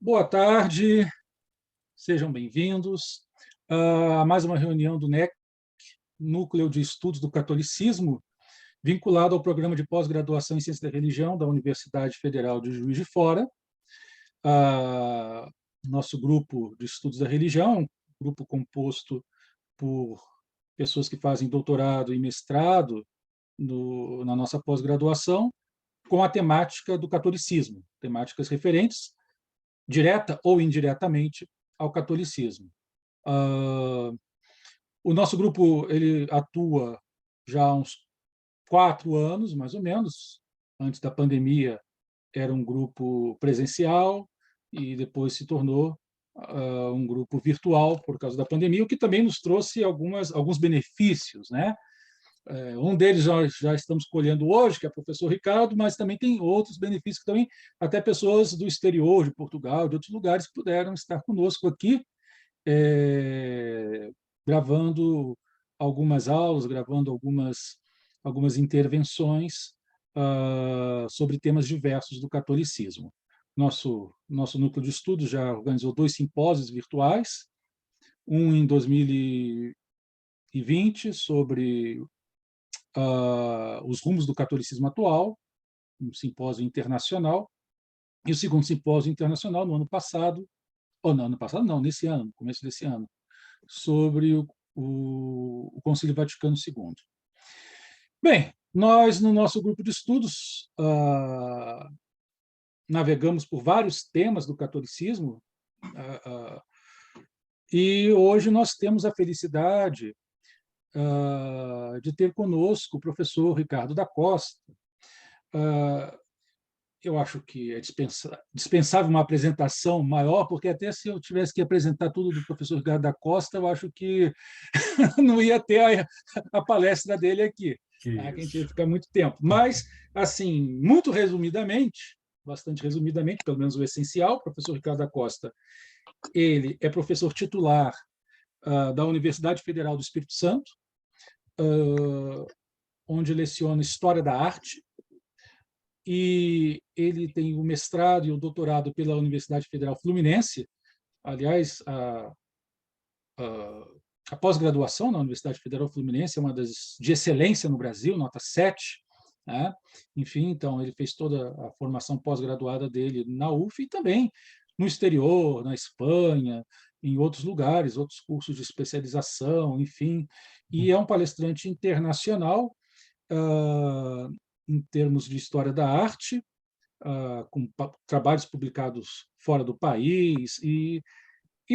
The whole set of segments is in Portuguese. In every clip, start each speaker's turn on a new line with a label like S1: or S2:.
S1: Boa tarde, sejam bem-vindos a mais uma reunião do NEC, Núcleo de Estudos do Catolicismo, vinculado ao Programa de Pós-Graduação em Ciência da Religião da Universidade Federal de Juiz de Fora. Nosso grupo de estudos da religião, grupo composto por pessoas que fazem doutorado e mestrado na nossa pós-graduação, com a temática do catolicismo, temáticas referentes, direta ou indiretamente, ao catolicismo. O nosso grupo ele atua já há uns 4 anos, mais ou menos. Antes da pandemia, era um grupo presencial e depois se tornou um grupo virtual por causa da pandemia, o que também nos trouxe alguns benefícios, né? Um deles já estamos colhendo hoje, que é o professor Ricardo, mas também tem outros benefícios que também até pessoas do exterior, de Portugal, de outros lugares, puderam estar conosco aqui, gravando algumas aulas, gravando algumas intervenções sobre temas diversos do catolicismo. Nosso núcleo de estudos já organizou 2 simpósios virtuais, um em 2020 sobre os rumos do catolicismo atual, um simpósio internacional, e o segundo simpósio internacional no ano passado, ou não, nesse ano, no começo desse ano, sobre o Concílio Vaticano II. Bem, nós, no nosso grupo de estudos, navegamos por vários temas do catolicismo, e hoje nós temos a felicidade de ter conosco o professor Ricardo da Costa. Eu acho que é dispensável uma apresentação maior, porque até se eu tivesse que apresentar tudo do professor Ricardo da Costa, eu acho que não ia ter a palestra dele aqui, que a gente ia ficar muito tempo. Mas, assim, muito resumidamente, bastante resumidamente, pelo menos o essencial, o professor Ricardo da Costa, ele é professor titular da Universidade Federal do Espírito Santo, onde leciona História da Arte, e ele tem o mestrado e o doutorado pela Universidade Federal Fluminense. Aliás, a pós-graduação na Universidade Federal Fluminense é uma das de excelência no Brasil, nota 7. Né? Enfim, então, ele fez toda a formação pós-graduada dele na UF e também no exterior, na Espanha, em outros lugares, outros cursos de especialização, enfim. E é um palestrante internacional em termos de história da arte, com trabalhos publicados fora do país, e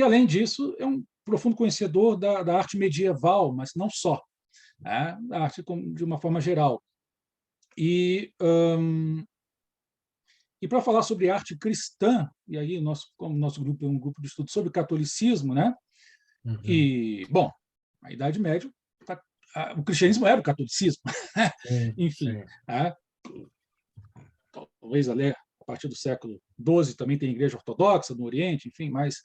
S1: além disso, é um profundo conhecedor da arte medieval, mas não só, né? A arte de uma forma geral. E para falar sobre arte cristã, e aí como o nosso grupo é um grupo de estudo sobre catolicismo, né?
S2: Uhum.
S1: E, bom, a Idade Média, o cristianismo era o catolicismo. Enfim, talvez a partir do século XII também tem a Igreja Ortodoxa no Oriente, enfim, mas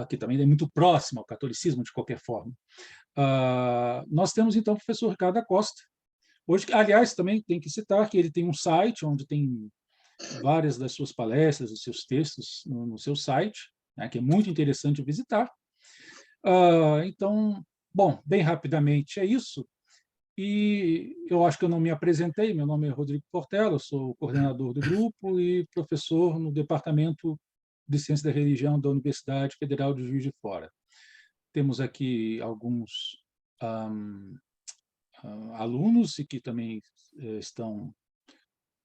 S1: que também é muito próxima ao catolicismo, de qualquer forma. Nós temos, então, o professor Ricardo da Costa. Hoje, aliás, também tem que citar que ele tem um site onde tem várias das suas palestras, dos seus textos no seu site, né, que é muito interessante visitar. Então, bom, bem rapidamente é isso. E eu acho que eu não me apresentei. Meu nome é Rodrigo Portela, eu sou coordenador do grupo e professor no Departamento de Ciência da Religião da Universidade Federal de Juiz de Fora. Temos aqui alguns alunos que também estão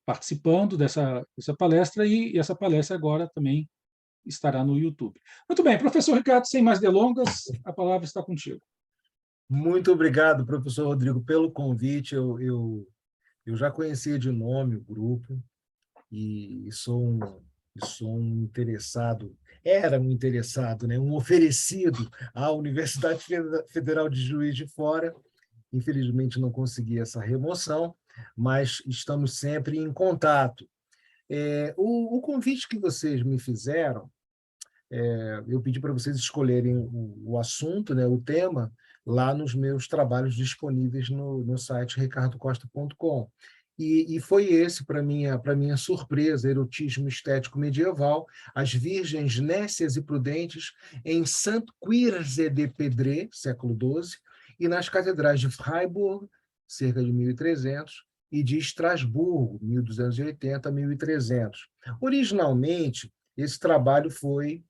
S1: participando dessa palestra, e essa palestra agora também estará no YouTube. Muito bem, professor Ricardo, sem mais delongas, a palavra está contigo.
S2: Muito obrigado, professor Rodrigo, pelo convite. Eu já conhecia de nome o grupo e sou um interessado, era um interessado, né? Um oferecido à Universidade Federal de Juiz de Fora. Infelizmente, não consegui essa remoção, mas estamos sempre em contato. O convite que vocês me fizeram, eu pedi para vocês escolherem o assunto, né, o tema, lá nos meus trabalhos disponíveis no site ricardocosta.com. E foi esse, para minha surpresa, erotismo estético medieval, as Virgens Nécias e Prudentes em Saint-Quirze de Pedré, século XII, e nas catedrais de Freiburg, cerca de 1300, e de Estrasburgo, 1280 a 1300. Originalmente, esse trabalho foi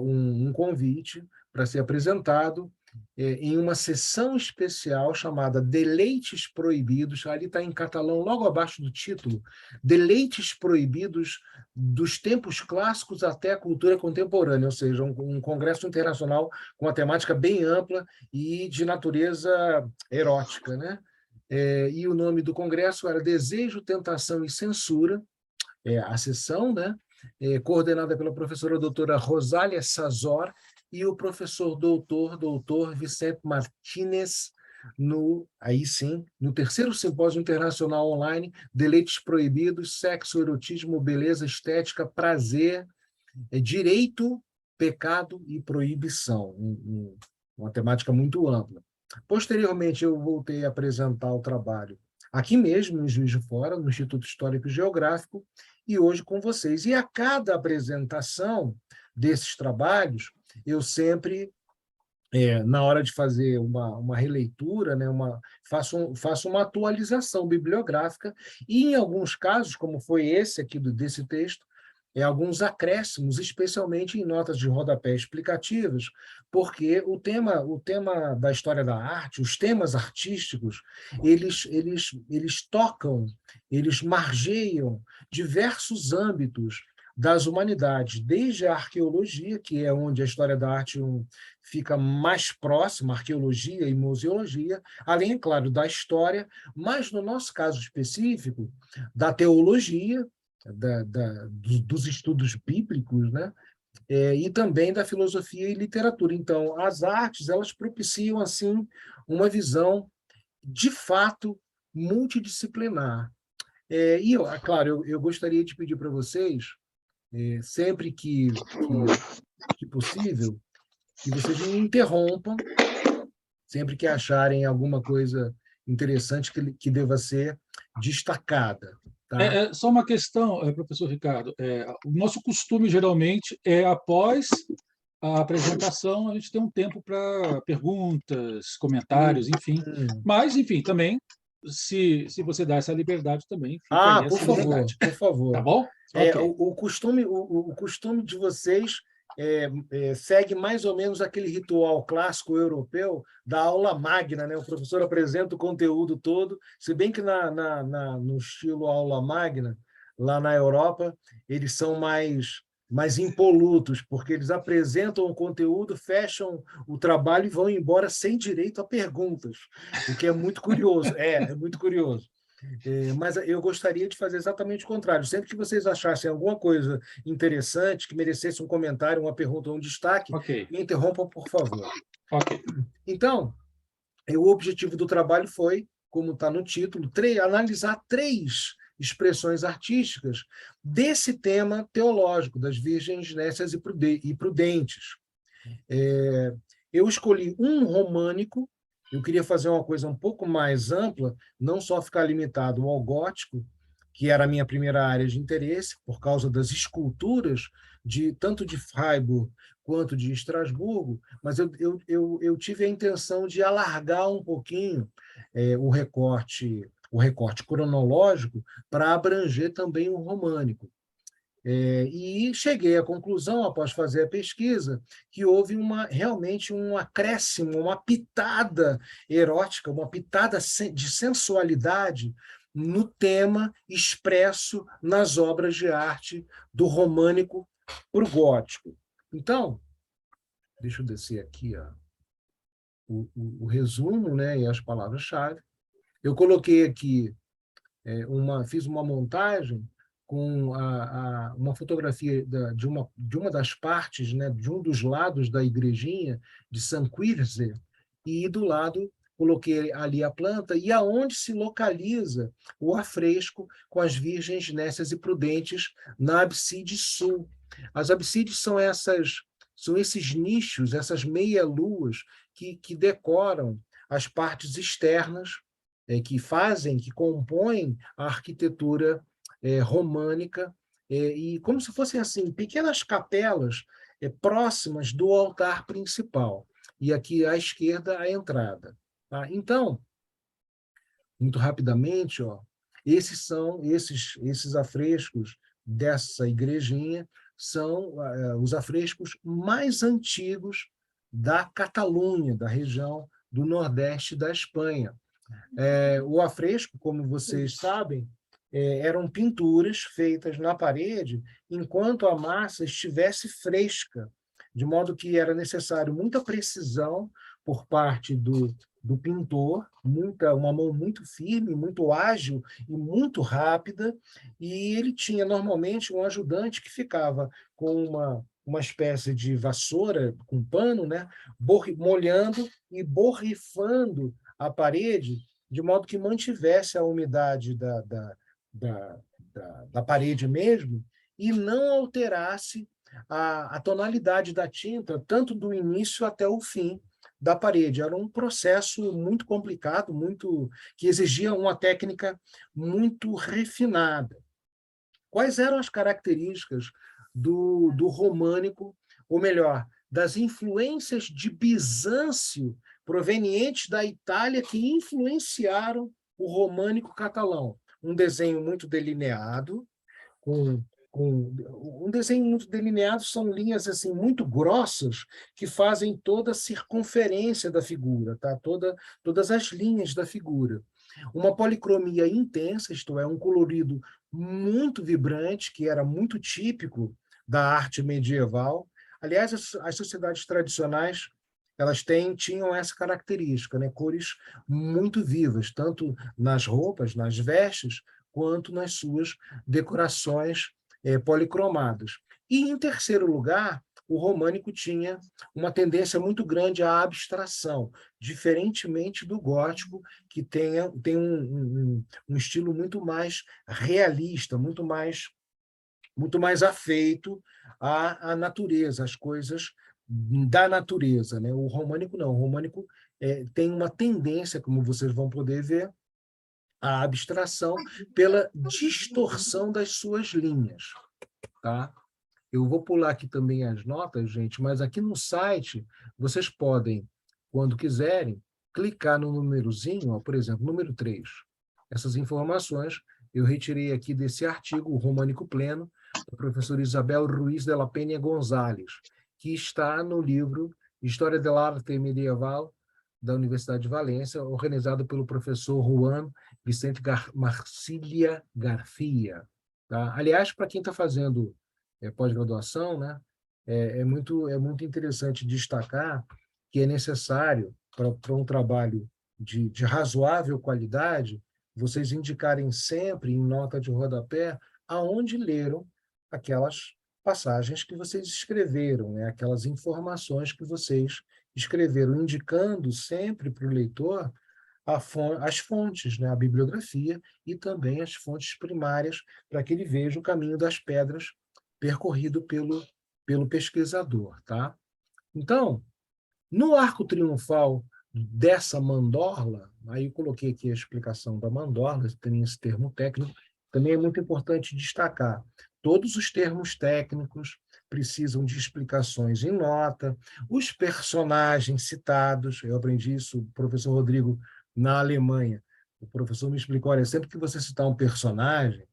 S2: um convite para ser apresentado em uma sessão especial chamada Deleites Proibidos, ali está em catalão, logo abaixo do título, Deleites Proibidos dos tempos clássicos até a cultura contemporânea, ou seja, um congresso internacional com uma temática bem ampla e de natureza erótica, né? E o nome do congresso era Desejo, Tentação e Censura, a sessão, né? Coordenada pela professora doutora Rosália Sazor e o professor doutor Vicente Martínez, aí sim, no terceiro simpósio internacional online, Deleites Proibidos, Sexo, Erotismo, Beleza, Estética, Prazer, Direito, Pecado e Proibição. Uma temática muito ampla. Posteriormente, eu voltei a apresentar o trabalho aqui mesmo, em Juiz de Fora, no Instituto Histórico e Geográfico, e hoje com vocês. E a cada apresentação desses trabalhos, eu sempre, na hora de fazer uma releitura, né, faço uma atualização bibliográfica, e em alguns casos, como foi esse aqui desse texto, alguns acréscimos, especialmente em notas de rodapé explicativas, porque o tema da história da arte, os temas artísticos, eles tocam, eles margeiam diversos âmbitos das humanidades, desde a arqueologia, que é onde a história da arte fica mais próxima, arqueologia e museologia, além, é claro, da história, mas, no nosso caso específico, da teologia, dos estudos bíblicos, né? E também da filosofia e literatura. Então, as artes, elas propiciam, assim, uma visão, de fato, multidisciplinar. Claro, eu gostaria de pedir para vocês, sempre que possível, que vocês me interrompam, sempre que acharem alguma coisa interessante que deva ser destacada, tá?
S1: Só uma questão, professor Ricardo. O nosso costume, geralmente, é após a apresentação, a gente tem um tempo para perguntas, comentários, enfim.
S2: Hum.
S1: Mas, enfim, também, se você dá essa liberdade, também fica aí
S2: Por
S1: essa
S2: favor,
S1: liberdade.
S2: por
S1: Tá
S2: favor.
S1: bom? Ok.
S2: O costume de vocês segue mais ou menos aquele ritual clássico europeu da aula magna, né? O professor apresenta o conteúdo todo, se bem que no estilo aula magna, lá na Europa, eles são mais impolutos, porque eles apresentam o conteúdo, fecham o trabalho e vão embora sem direito a perguntas, o que é muito curioso. É muito curioso. Mas eu gostaria de fazer exatamente o contrário. Sempre que vocês achassem alguma coisa interessante, que merecesse um comentário, uma pergunta ou um destaque,
S1: Ok.
S2: me interrompam, por favor.
S1: Ok.
S2: Então, o objetivo do trabalho foi, como está no título, analisar 3 expressões artísticas desse tema teológico, das Virgens Nécias e Prudentes. Eu escolhi um românico. Eu queria fazer uma coisa um pouco mais ampla, não só ficar limitado ao gótico, que era a minha primeira área de interesse, por causa das esculturas, tanto de Freiburg quanto de Estrasburgo, mas eu tive a intenção de alargar um pouquinho o recorte cronológico para abranger também o românico. E cheguei à conclusão, após fazer a pesquisa, que houve realmente um acréscimo, uma pitada erótica, uma pitada de sensualidade no tema expresso nas obras de arte do românico para o gótico. Então, deixa eu descer aqui o resumo, né, e as palavras-chave. Eu coloquei aqui, fiz uma montagem com uma fotografia de uma das partes, né, de um dos lados da igrejinha de San Quirze, e do lado coloquei ali a planta e aonde se localiza o afresco com as Virgens Nécias e Prudentes na abside sul. As absides são esses nichos, essas meia-luas que decoram as partes externas que compõem a arquitetura românica, e como se fossem assim pequenas capelas próximas do altar principal. E aqui à esquerda a entrada. Tá? Então, muito rapidamente, ó, esses afrescos dessa igrejinha são os afrescos mais antigos da Catalunha, da região do Nordeste da Espanha. O afresco, como vocês sabem, eram pinturas feitas na parede enquanto a massa estivesse fresca, de modo que era necessário muita precisão por parte do pintor, uma mão muito firme, muito ágil e muito rápida, e ele tinha normalmente um ajudante que ficava com uma espécie de vassoura com pano, né, molhando e borrifando a parede de modo que mantivesse a umidade da parede mesmo e não alterasse a tonalidade da tinta, tanto do início até o fim da parede. Era um processo muito complicado, que exigia uma técnica muito refinada. Quais eram as características do românico, ou melhor, das influências de Bizâncio provenientes da Itália que influenciaram o românico catalão? Um desenho muito delineado, com um desenho muito delineado são linhas assim muito grossas que fazem toda a circunferência da figura, tá? Todas as linhas da figura. Uma policromia intensa, isto é, um colorido muito vibrante, que era muito típico da arte medieval. Aliás, as sociedades tradicionais tinham essa característica, né? Cores muito vivas, tanto nas roupas, nas vestes, quanto nas suas decorações policromadas. E, em terceiro lugar, o românico tinha uma tendência muito grande à abstração, diferentemente do gótico, que tem um estilo muito mais realista, muito mais afeito à natureza, às coisas da natureza. Né? O românico não. O românico tem uma tendência, como vocês vão poder ver, à abstração pela distorção das suas linhas. Tá? Eu vou pular aqui também as notas, gente, mas aqui no site vocês podem, quando quiserem, clicar no númerozinho, ó, por exemplo, número 3. Essas informações eu retirei aqui desse artigo, o Românico Pleno, da professora Isabel Ruiz de la Peña González, que está no livro História del Arte Medieval, da Universidade de Valência, organizado pelo professor Juan Vicente Marcília Garcia. Tá? Aliás, para quem está fazendo pós-graduação, né, muito interessante destacar que é necessário, para um trabalho de razoável qualidade, vocês indicarem sempre, em nota de rodapé, aonde leram aquelas passagens que vocês escreveram, né, aquelas informações que vocês escreveram, indicando sempre para o leitor as fontes, né, a bibliografia e também as fontes primárias, para que ele veja o caminho das pedras percorrido pelo pesquisador. Tá? Então, no arco triunfal dessa mandorla, aí eu coloquei aqui a explicação da mandorla, tem esse termo técnico, também é muito importante destacar. Todos os termos técnicos precisam de explicações em nota, os personagens citados, eu aprendi isso, o professor Rodrigo, na Alemanha. O professor me explicou, olha, sempre que você citar um personagem,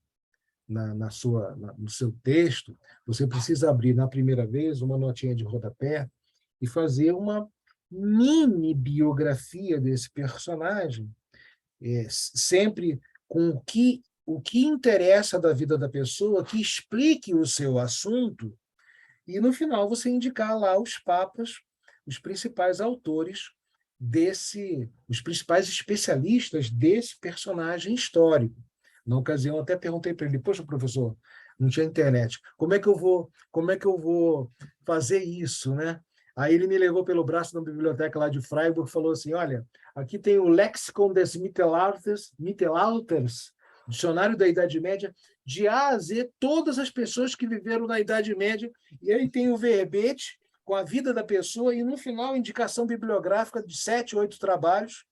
S2: no seu texto, você precisa abrir na primeira vez uma notinha de rodapé e fazer uma mini biografia desse personagem, sempre com o que interessa da vida da pessoa, que explique o seu assunto, e no final você indicar lá os papas, os principais autores os principais especialistas desse personagem histórico. Na ocasião, até perguntei para ele: poxa, professor, não tinha internet, como é que eu vou fazer isso, né? Aí ele me levou pelo braço na biblioteca lá de Freiburg e falou assim: olha, aqui tem o Lexicon des Mittelalters, dicionário da Idade Média, de A a Z, todas as pessoas que viveram na Idade Média, e aí tem o verbete com a vida da pessoa, e no final, indicação bibliográfica de 7, 8 trabalhos.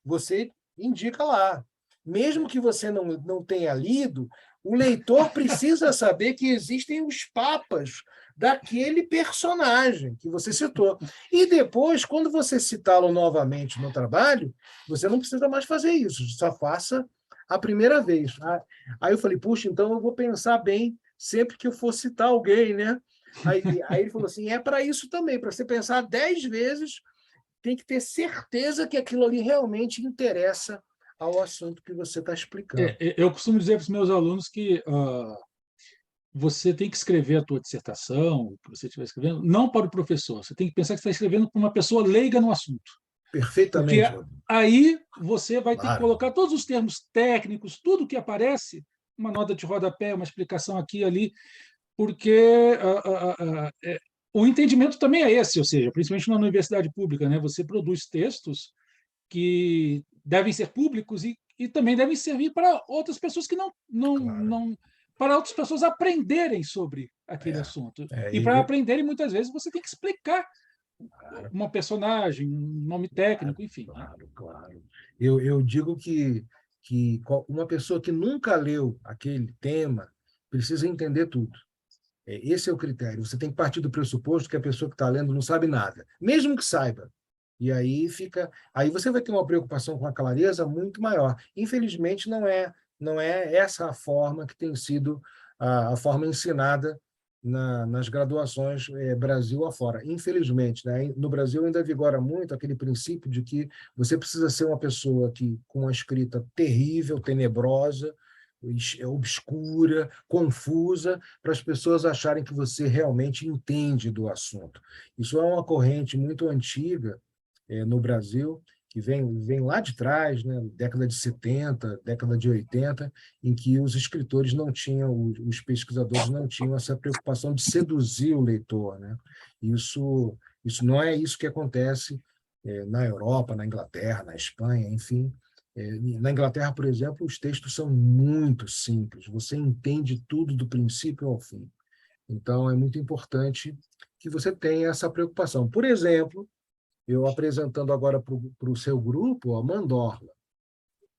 S2: Você indica lá. Mesmo que você não tenha lido, o leitor precisa saber que existem os papas daquele personagem que você citou. E depois, quando você citá-lo novamente no trabalho, você não precisa mais fazer isso, só faça a primeira vez. Aí eu falei, puxa, então eu vou pensar bem sempre que eu for citar alguém, né? Aí ele falou assim, é para isso também, para você pensar 10 vezes, tem que ter certeza que aquilo ali realmente interessa ao assunto que você está explicando.
S1: Eu costumo dizer para os meus alunos que você tem que escrever a tua dissertação, o que você estiver escrevendo, não para o professor. Você tem que pensar que você está escrevendo para uma pessoa leiga no assunto. Porque
S2: Perfeitamente, Rodrigo.
S1: aí você vai ter que
S2: Claro.
S1: colocar todos os termos técnicos, tudo que aparece, uma nota de rodapé, uma explicação aqui e ali, porque o entendimento também é esse, ou seja, principalmente na universidade pública, né? Você produz textos que devem ser públicos e também devem servir para outras pessoas que
S2: Claro.
S1: para outras pessoas aprenderem sobre aquele
S2: É,
S1: assunto.
S2: é,
S1: E para aprenderem, muitas vezes, você tem que explicar
S2: claro,
S1: uma personagem, um nome técnico, enfim. Né?
S2: claro, claro. Eu digo que uma pessoa que nunca leu aquele tema precisa entender tudo. Esse é o critério. Você tem que partir do pressuposto que a pessoa que está lendo não sabe nada, mesmo que saiba. E aí você vai ter uma preocupação com a clareza muito maior. Infelizmente, não é essa a forma que tem sido a forma ensinada nas graduações Brasil afora. Infelizmente, né? No Brasil ainda vigora muito aquele princípio de que você precisa ser uma pessoa com uma escrita terrível, tenebrosa, obscura, confusa, para as pessoas acharem que você realmente entende do assunto. Isso é uma corrente muito antiga no Brasil, que vem lá de trás, né, década de 70, década de 80, em que os escritores não tinham, os pesquisadores não tinham essa preocupação de seduzir o leitor. Né? Isso não é isso que acontece na Europa, na Inglaterra, na Espanha, enfim. Na Inglaterra, por exemplo, os textos são muito simples, você entende tudo do princípio ao fim. Então, é muito importante que você tenha essa preocupação. Por exemplo, eu apresentando agora para o seu grupo a mandorla.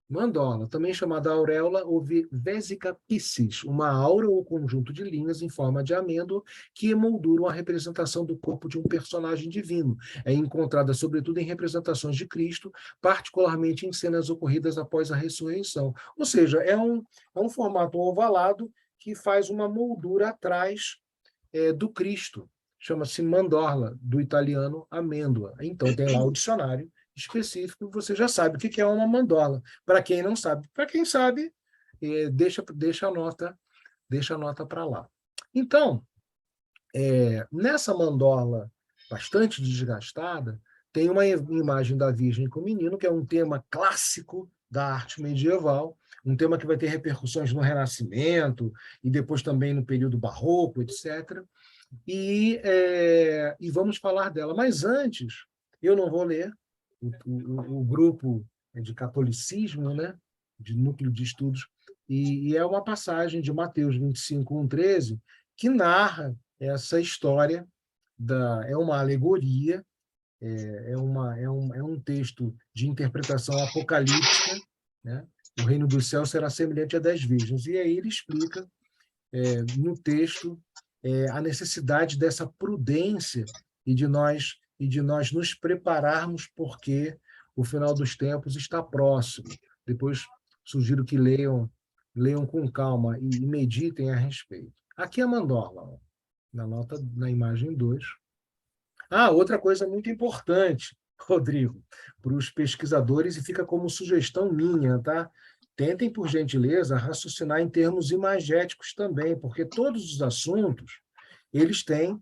S2: Mandorla, também chamada auréola ou vésica piscis, uma aura ou conjunto de linhas em forma de amêndoa que emolduram a representação do corpo de um personagem divino. É encontrada, sobretudo, em representações de Cristo, particularmente em cenas ocorridas após a ressurreição. Ou seja, é um formato ovalado que faz uma moldura atrás do Cristo. Chama-se mandorla, do italiano amêndoa. Então, tem lá o dicionário específico, você já sabe o que é uma mandorla. Para quem não sabe, para quem sabe, deixa a nota para lá. Então, nessa mandorla bastante desgastada, tem uma imagem da Virgem com o Menino, que é um tema clássico da arte medieval, um tema que vai ter repercussões no Renascimento e depois também no período barroco, etc. E vamos falar dela. Mas antes, eu não vou ler o grupo de catolicismo, né, de núcleo de estudos, e é uma passagem de Mateus 25, 13, que narra essa história, é uma alegoria, é um texto de interpretação apocalíptica, né? O reino dos céus será semelhante a 10 virgens. E aí ele explica no texto a necessidade dessa prudência e de nós nos prepararmos porque o final dos tempos está próximo. Depois sugiro que leiam com calma e meditem a respeito. Aqui é a mandorla, ó, na imagem 2. Outra coisa muito importante, Rodrigo, para os pesquisadores, e fica como sugestão minha, tá? Tentem, por gentileza, raciocinar em termos imagéticos também, porque todos os assuntos eles têm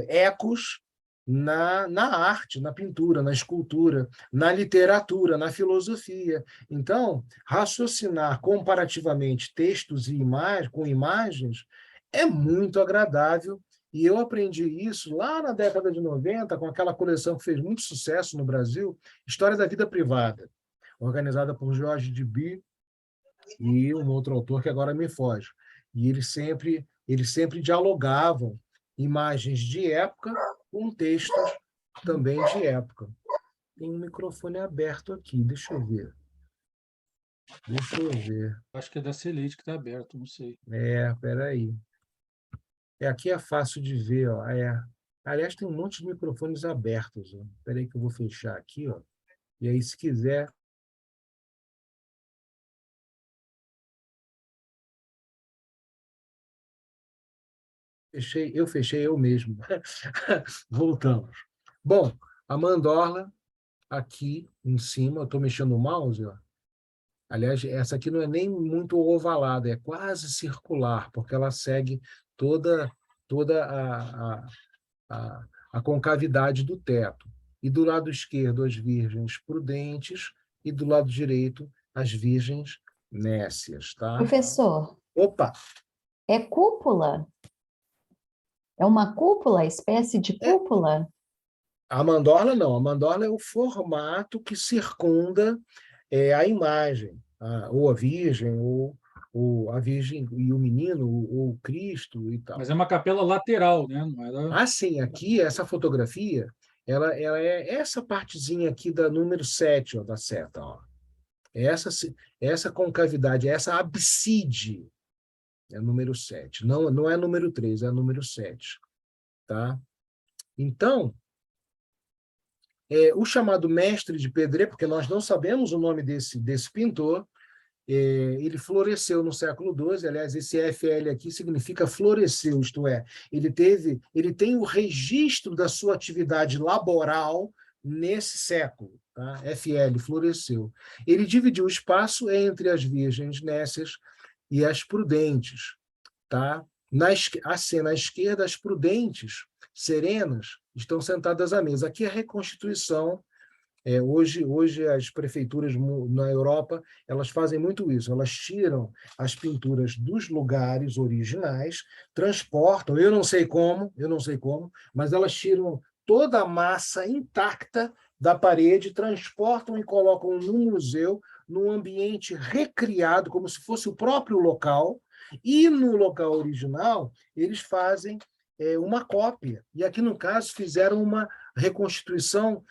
S2: ecos na arte, na pintura, na escultura, na literatura, na filosofia. Então, raciocinar comparativamente textos com imagens é muito agradável, e eu aprendi isso lá na década de 90, com aquela coleção que fez muito sucesso no Brasil, História da Vida Privada, organizada por Jorge Duby e um outro autor que agora me foge. E eles sempre dialogavam imagens de época com textos também de época. Tem um microfone aberto aqui, deixa eu ver. Deixa eu ver.
S1: Acho que é da Celite que está aberto, não sei.
S2: Espera aí. Aqui é fácil de ver, ó. Aliás, tem um monte de microfones abertos. Espera aí que eu vou fechar aqui, ó. E aí, se quiser. Eu fechei eu mesmo. Voltamos. Bom, a mandorla aqui em cima, eu estou mexendo o mouse, ó. Aliás, essa aqui não é nem muito ovalada, é quase circular, porque ela segue toda a concavidade do teto. E do lado esquerdo, as virgens prudentes, e do lado direito, as virgens nécias, tá?
S3: Professor,
S2: Opa!
S3: é cúpula? É uma cúpula, espécie de
S2: É,
S3: cúpula?
S2: a mandorla não, a mandorla é o formato que circunda a imagem, ou a virgem, ou a virgem e o menino, ou o Cristo e tal.
S1: Mas é uma capela lateral, né? Não era...
S2: Sim, aqui, essa fotografia, ela é essa partezinha aqui da número 7, ó, da seta. Ó. Essa concavidade, essa abside é número 7. Não, não é número 3, é número 7. Tá? Então, o chamado mestre de pedreiro, porque nós não sabemos o nome desse pintor, ele floresceu no século XII, aliás, esse FL aqui significa floresceu, isto é, ele tem o registro da sua atividade laboral nesse século, tá? FL, floresceu. Ele dividiu o espaço entre as virgens nécias e as prudentes, tá? Na esquerda, as prudentes, serenas, estão sentadas à mesa. Aqui é a reconstituição. Hoje as prefeituras na Europa elas fazem muito isso. Elas tiram as pinturas dos lugares originais, transportam. Eu não sei como, mas elas tiram toda a massa intacta da parede, transportam e colocam num museu, num ambiente recriado, como se fosse o próprio local. E no local original eles fazem uma cópia. E aqui no caso fizeram uma reconstituição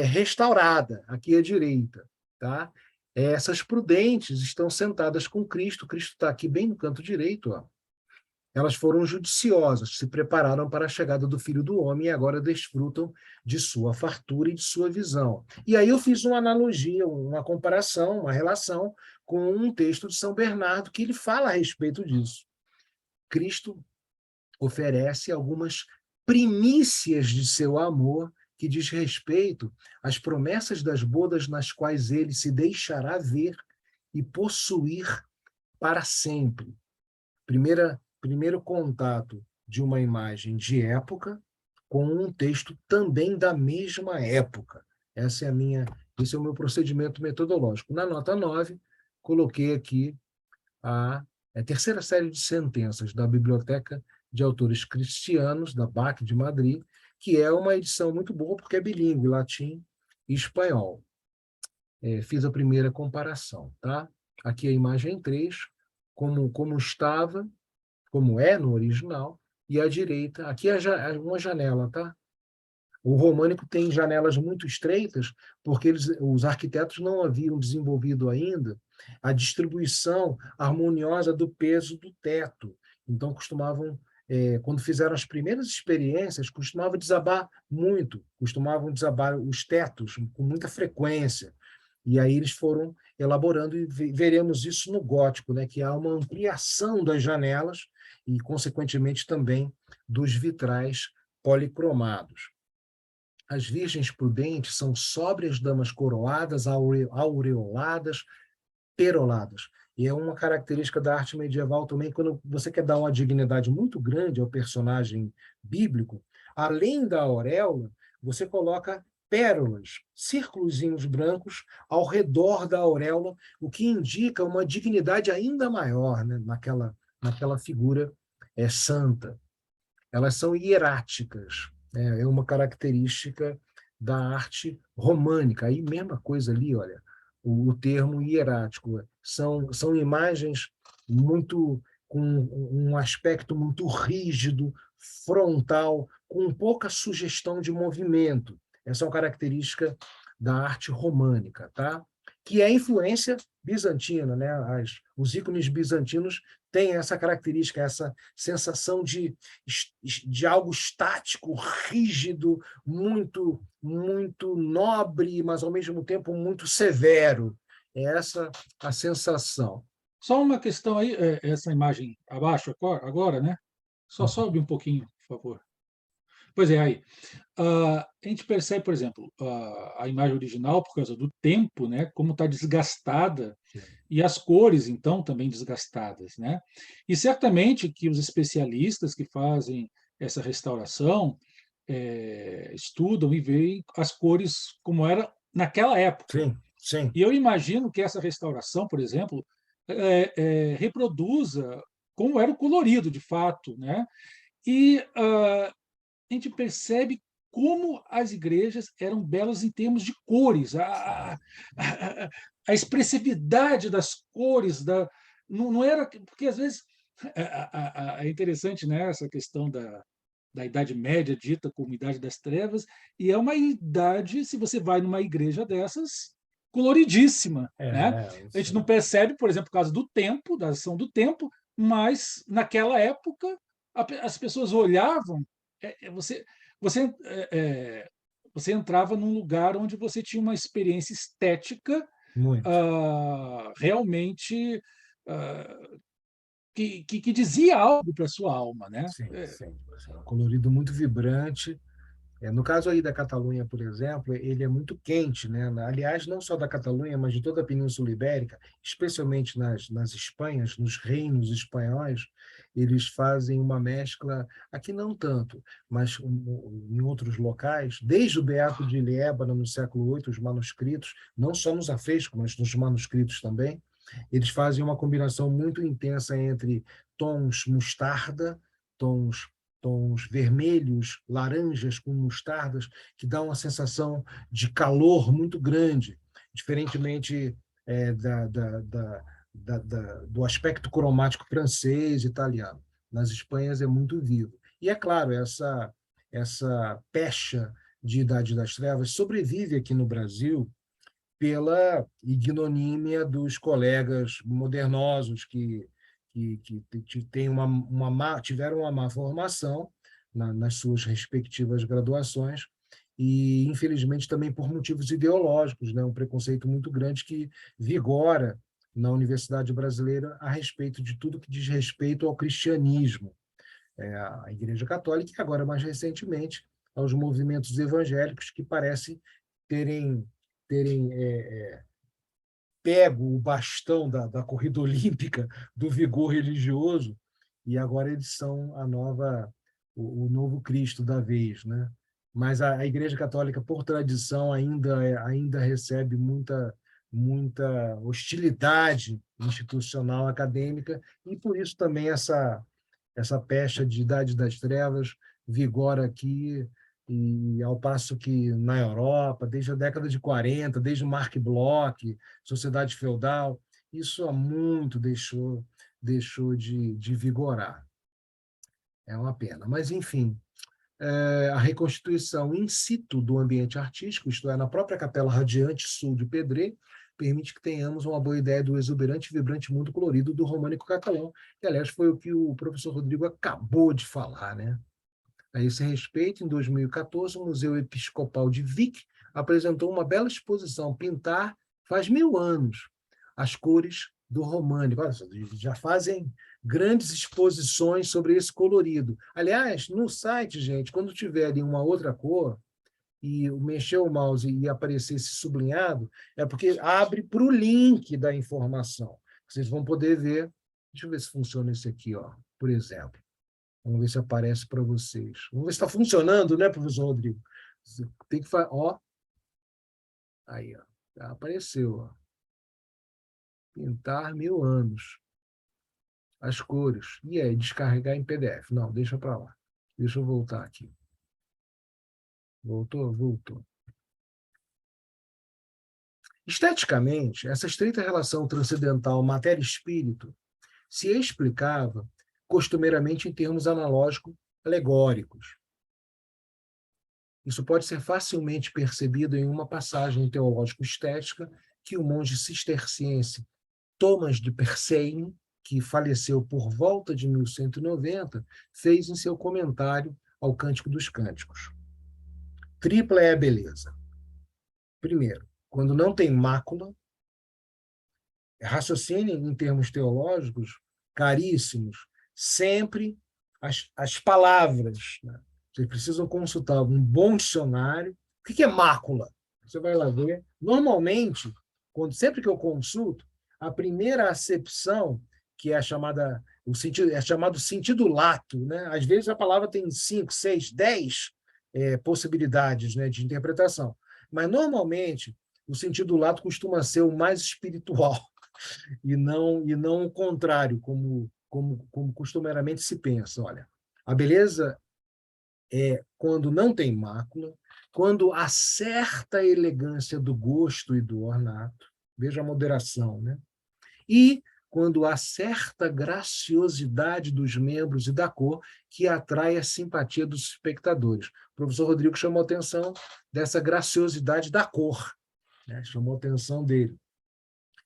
S2: restaurada, aqui à direita. Tá? Essas prudentes estão sentadas com Cristo está aqui bem no canto direito. Ó. Elas foram judiciosas, se prepararam para a chegada do Filho do Homem e agora desfrutam de sua fartura e de sua visão. E aí eu fiz uma analogia, uma comparação, uma relação com um texto de São Bernardo que ele fala a respeito disso. Cristo oferece algumas primícias de seu amor que diz respeito às promessas das bodas nas quais ele se deixará ver e possuir para sempre. Primeiro contato de uma imagem de época com um texto também da mesma época. Esse é o meu procedimento metodológico. Na nota 9, coloquei aqui a terceira série de sentenças da Biblioteca de Autores Cristianos, da BAC de Madrid, que é uma edição muito boa, porque é bilíngue, latim e espanhol. Fiz a primeira comparação. Tá? Aqui a imagem 3, como estava, como é no original, e à direita, aqui é uma janela, tá? O românico tem janelas muito estreitas, porque os arquitetos não haviam desenvolvido ainda a distribuição harmoniosa do peso do teto. Então, quando fizeram as primeiras experiências, costumavam desabar muito, costumavam desabar os tetos com muita frequência. E aí eles foram elaborando, e veremos isso no gótico, né, que há uma ampliação das janelas e, consequentemente, também dos vitrais policromados. As virgens prudentes são sóbrias damas coroadas, aureoladas, peroladas. E é uma característica da arte medieval também, quando você quer dar uma dignidade muito grande ao personagem bíblico, além da auréola, você coloca pérolas, círculozinhos brancos ao redor da auréola, o que indica uma dignidade ainda maior, né, naquela figura santa. Elas são hieráticas, né? É uma característica da arte românica. Aí, mesma coisa ali, olha, o termo hierático. São imagens com um aspecto muito rígido, frontal, com pouca sugestão de movimento. Essa é uma característica da arte românica. Tá? que é a influência bizantina, né? Os ícones bizantinos têm essa característica, essa sensação de algo estático, rígido, muito, muito nobre, mas ao mesmo tempo muito severo. É essa a sensação.
S1: Só uma questão aí, essa imagem abaixo agora, né? Só sobe um pouquinho, por favor. Pois é, aí. A gente percebe, por exemplo, a imagem original, por causa do tempo, né, como está desgastada, e as cores, então, também desgastadas. Né? E certamente que os especialistas que fazem essa restauração estudam e veem as cores como era naquela época.
S2: Sim, sim.
S1: E eu imagino que essa restauração, por exemplo, reproduza como era o colorido, de fato. Né? E a gente percebe como as igrejas eram belas em termos de cores, a expressividade das cores, não era porque às vezes é interessante, né, essa questão da Idade Média dita como Idade das Trevas, e é uma idade, se você vai numa igreja dessas, coloridíssima. Né? A gente não percebe, por exemplo, por causa do tempo, da ação do tempo, mas naquela época as pessoas olhavam, você, você, você entrava num lugar onde você tinha uma experiência estética realmente que dizia algo para a sua alma. Né?
S2: Sim, sim. Um colorido muito vibrante. No caso aí da Catalunha, por exemplo, ele é muito quente, né? Aliás, não só da Catalunha, mas de toda a Península Ibérica, especialmente nas Espanhas, nos reinos espanhóis, eles fazem uma mescla, aqui não tanto, mas em outros locais, desde o Beato de Liébana, no século VIII, os manuscritos, não só nos afrescos, mas nos manuscritos também, eles fazem uma combinação muito intensa entre tons mostarda, tons vermelhos, laranjas com mostardas, que dá uma sensação de calor muito grande, diferentemente do aspecto cromático francês, italiano. Nas Espanhas é muito vivo. E, é claro, essa pecha de Idade das Trevas sobrevive aqui no Brasil pela ignomínia dos colegas modernosos que tiveram uma má formação nas suas respectivas graduações e, infelizmente, também por motivos ideológicos, né? Um preconceito muito grande que vigora na Universidade Brasileira a respeito de tudo que diz respeito ao cristianismo, a Igreja Católica e, agora, mais recentemente, aos movimentos evangélicos que parecem terem pego o bastão da corrida olímpica do vigor religioso e agora eles são o novo Cristo da vez, né? Mas a Igreja Católica, por tradição, ainda recebe muita hostilidade institucional acadêmica e por isso também essa pecha de Idade das Trevas vigora aqui, e ao passo que na Europa, desde a década de 40, desde o Marc Bloch, sociedade feudal, isso há muito deixou de vigorar. É uma pena. Mas, enfim, a reconstituição in situ do ambiente artístico, isto é, na própria Capela Radiante Sul de Pedré, permite que tenhamos uma boa ideia do exuberante e vibrante mundo colorido do românico catalão, que, aliás, foi o que o professor Rodrigo acabou de falar, né? A esse respeito, em 2014, o Museu Episcopal de Vic apresentou uma bela exposição, Pintar faz 1000 anos, as cores do românico. Olha, já fazem grandes exposições sobre esse colorido. Aliás, no site, gente, quando tiverem uma outra cor, e mexer o mouse e aparecer esse sublinhado, é porque abre para o link da informação. Vocês vão poder ver. Deixa eu ver se funciona esse aqui, ó, por exemplo. Vamos ver se aparece para vocês. Vamos ver se está funcionando, né, professor Rodrigo? Você tem que fazer. Ó. Aí, ó. Já apareceu. Ó. Pintar 1000 anos. As cores. E aí, descarregar em PDF. Não, deixa para lá. Deixa eu voltar aqui. Voltou? Voltou. Esteticamente, essa estreita relação transcendental matéria-espírito se explicava costumeiramente em termos analógico-alegóricos. Isso pode ser facilmente percebido em uma passagem teológico-estética que o monge cisterciense Thomas de Perseine, que faleceu por volta de 1190, fez em seu comentário ao Cântico dos Cânticos. Tripla é a beleza. Primeiro, quando não tem mácula, raciocinem em termos teológicos caríssimos, sempre as palavras, né? Vocês precisam consultar um bom dicionário. O que é mácula? Você vai lá ver. Normalmente, sempre que eu consulto, a primeira acepção, que é a chamada, o sentido, é chamado sentido lato, né? Às vezes a palavra tem 5, 6, 10 possibilidades, né, de interpretação. Mas, normalmente, o sentido lato costuma ser o mais espiritual e não o contrário, como costumeiramente se pensa. Olha, a beleza é quando não tem mácula, quando acerta a elegância do gosto e do ornato, veja a moderação, né? E quando há certa graciosidade dos membros e da cor que atrai a simpatia dos espectadores. O professor Rodrigo chamou a atenção dessa graciosidade da cor, né? Chamou a atenção dele.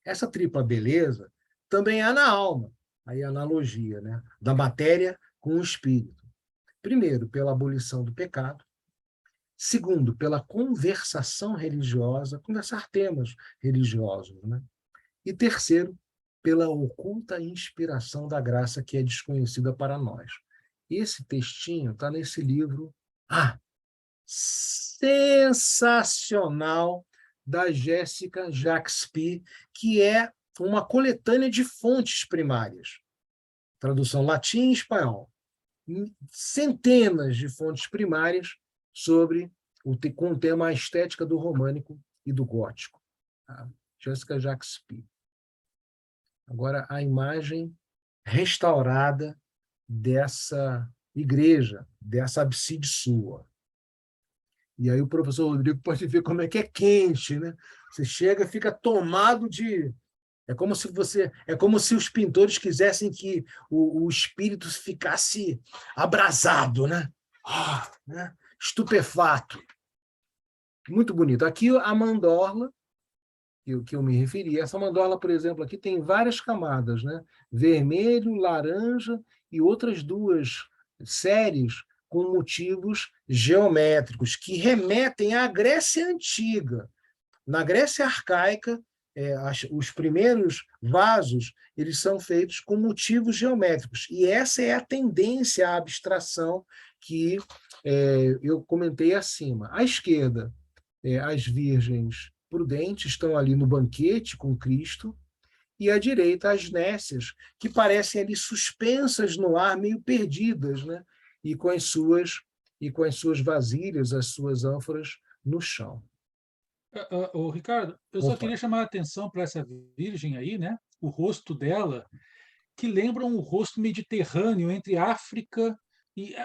S2: Essa tripla beleza também há na alma, aí a analogia, né? Da matéria com o espírito. Primeiro, pela abolição do pecado. Segundo, pela conversação religiosa, conversar temas religiosos, né? E terceiro, pela oculta inspiração da graça que é desconhecida para nós. Esse textinho está nesse livro sensacional da Jéssica Jacques-Py, que é uma coletânea de fontes primárias. Tradução latim e espanhol. Centenas de fontes primárias com o tema a estética do românico e do gótico. Tá? Jéssica Jacques-Py. Agora, a imagem restaurada dessa igreja, dessa abside sua. E aí o professor Rodrigo pode ver como é que é quente, né? Você chega e fica tomado de... É como se os pintores quisessem que o espírito ficasse abrasado, né? Né? Estupefato. Muito bonito. Aqui a mandorla, que eu me referi, essa mandorla, por exemplo, aqui tem várias camadas, né? Vermelho, laranja e outras duas séries com motivos geométricos que remetem à Grécia Antiga. Na Grécia Arcaica, os primeiros vasos eles são feitos com motivos geométricos. E essa é a tendência à abstração que eu comentei acima. À esquerda, as virgens prudentes estão ali no banquete com Cristo, e à direita as nécias, que parecem ali suspensas no ar, meio perdidas, né? e com as suas vasilhas, as suas ânforas no chão.
S1: Ricardo, eu só queria chamar a atenção para essa virgem aí, né? O rosto dela, que lembra um rosto mediterrâneo entre África e,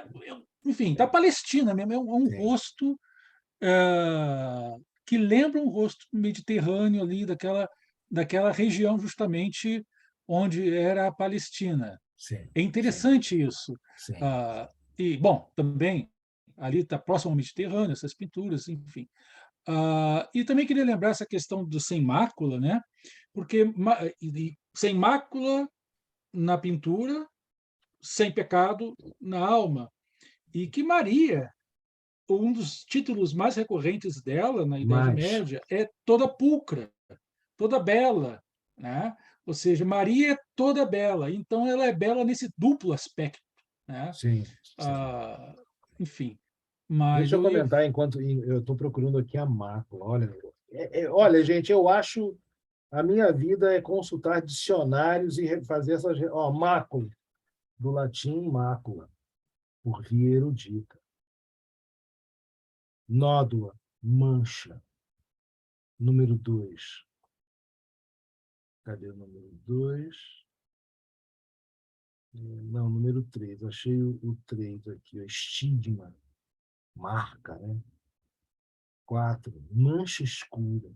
S1: enfim, da Palestina mesmo. É um rosto que lembra um rosto mediterrâneo ali daquela região justamente onde era a Palestina.
S2: Sim,
S1: É interessante isso.
S2: sim.
S1: E, bom, também ali está próximo ao Mediterrâneo, essas pinturas, enfim. E também queria lembrar essa questão do sem mácula, né? Porque sem mácula na pintura, sem pecado na alma. E que Maria, um dos títulos mais recorrentes dela na Idade Média, é toda pulcra, toda bela, né? Ou seja, Maria é toda bela, então ela é bela nesse duplo aspecto, né?
S2: Sim.
S1: Enfim. Mas
S2: deixa eu comentar enquanto eu estou procurando aqui a mácula. Olha, gente, eu acho a minha vida é consultar dicionários e fazer essas... mácula, do latim mácula, por via erudita. Nódula, mancha. Número 2. Cadê o número 2? Não, número 3. Achei o 3 aqui, estigma, marca, né? 4. Mancha escura.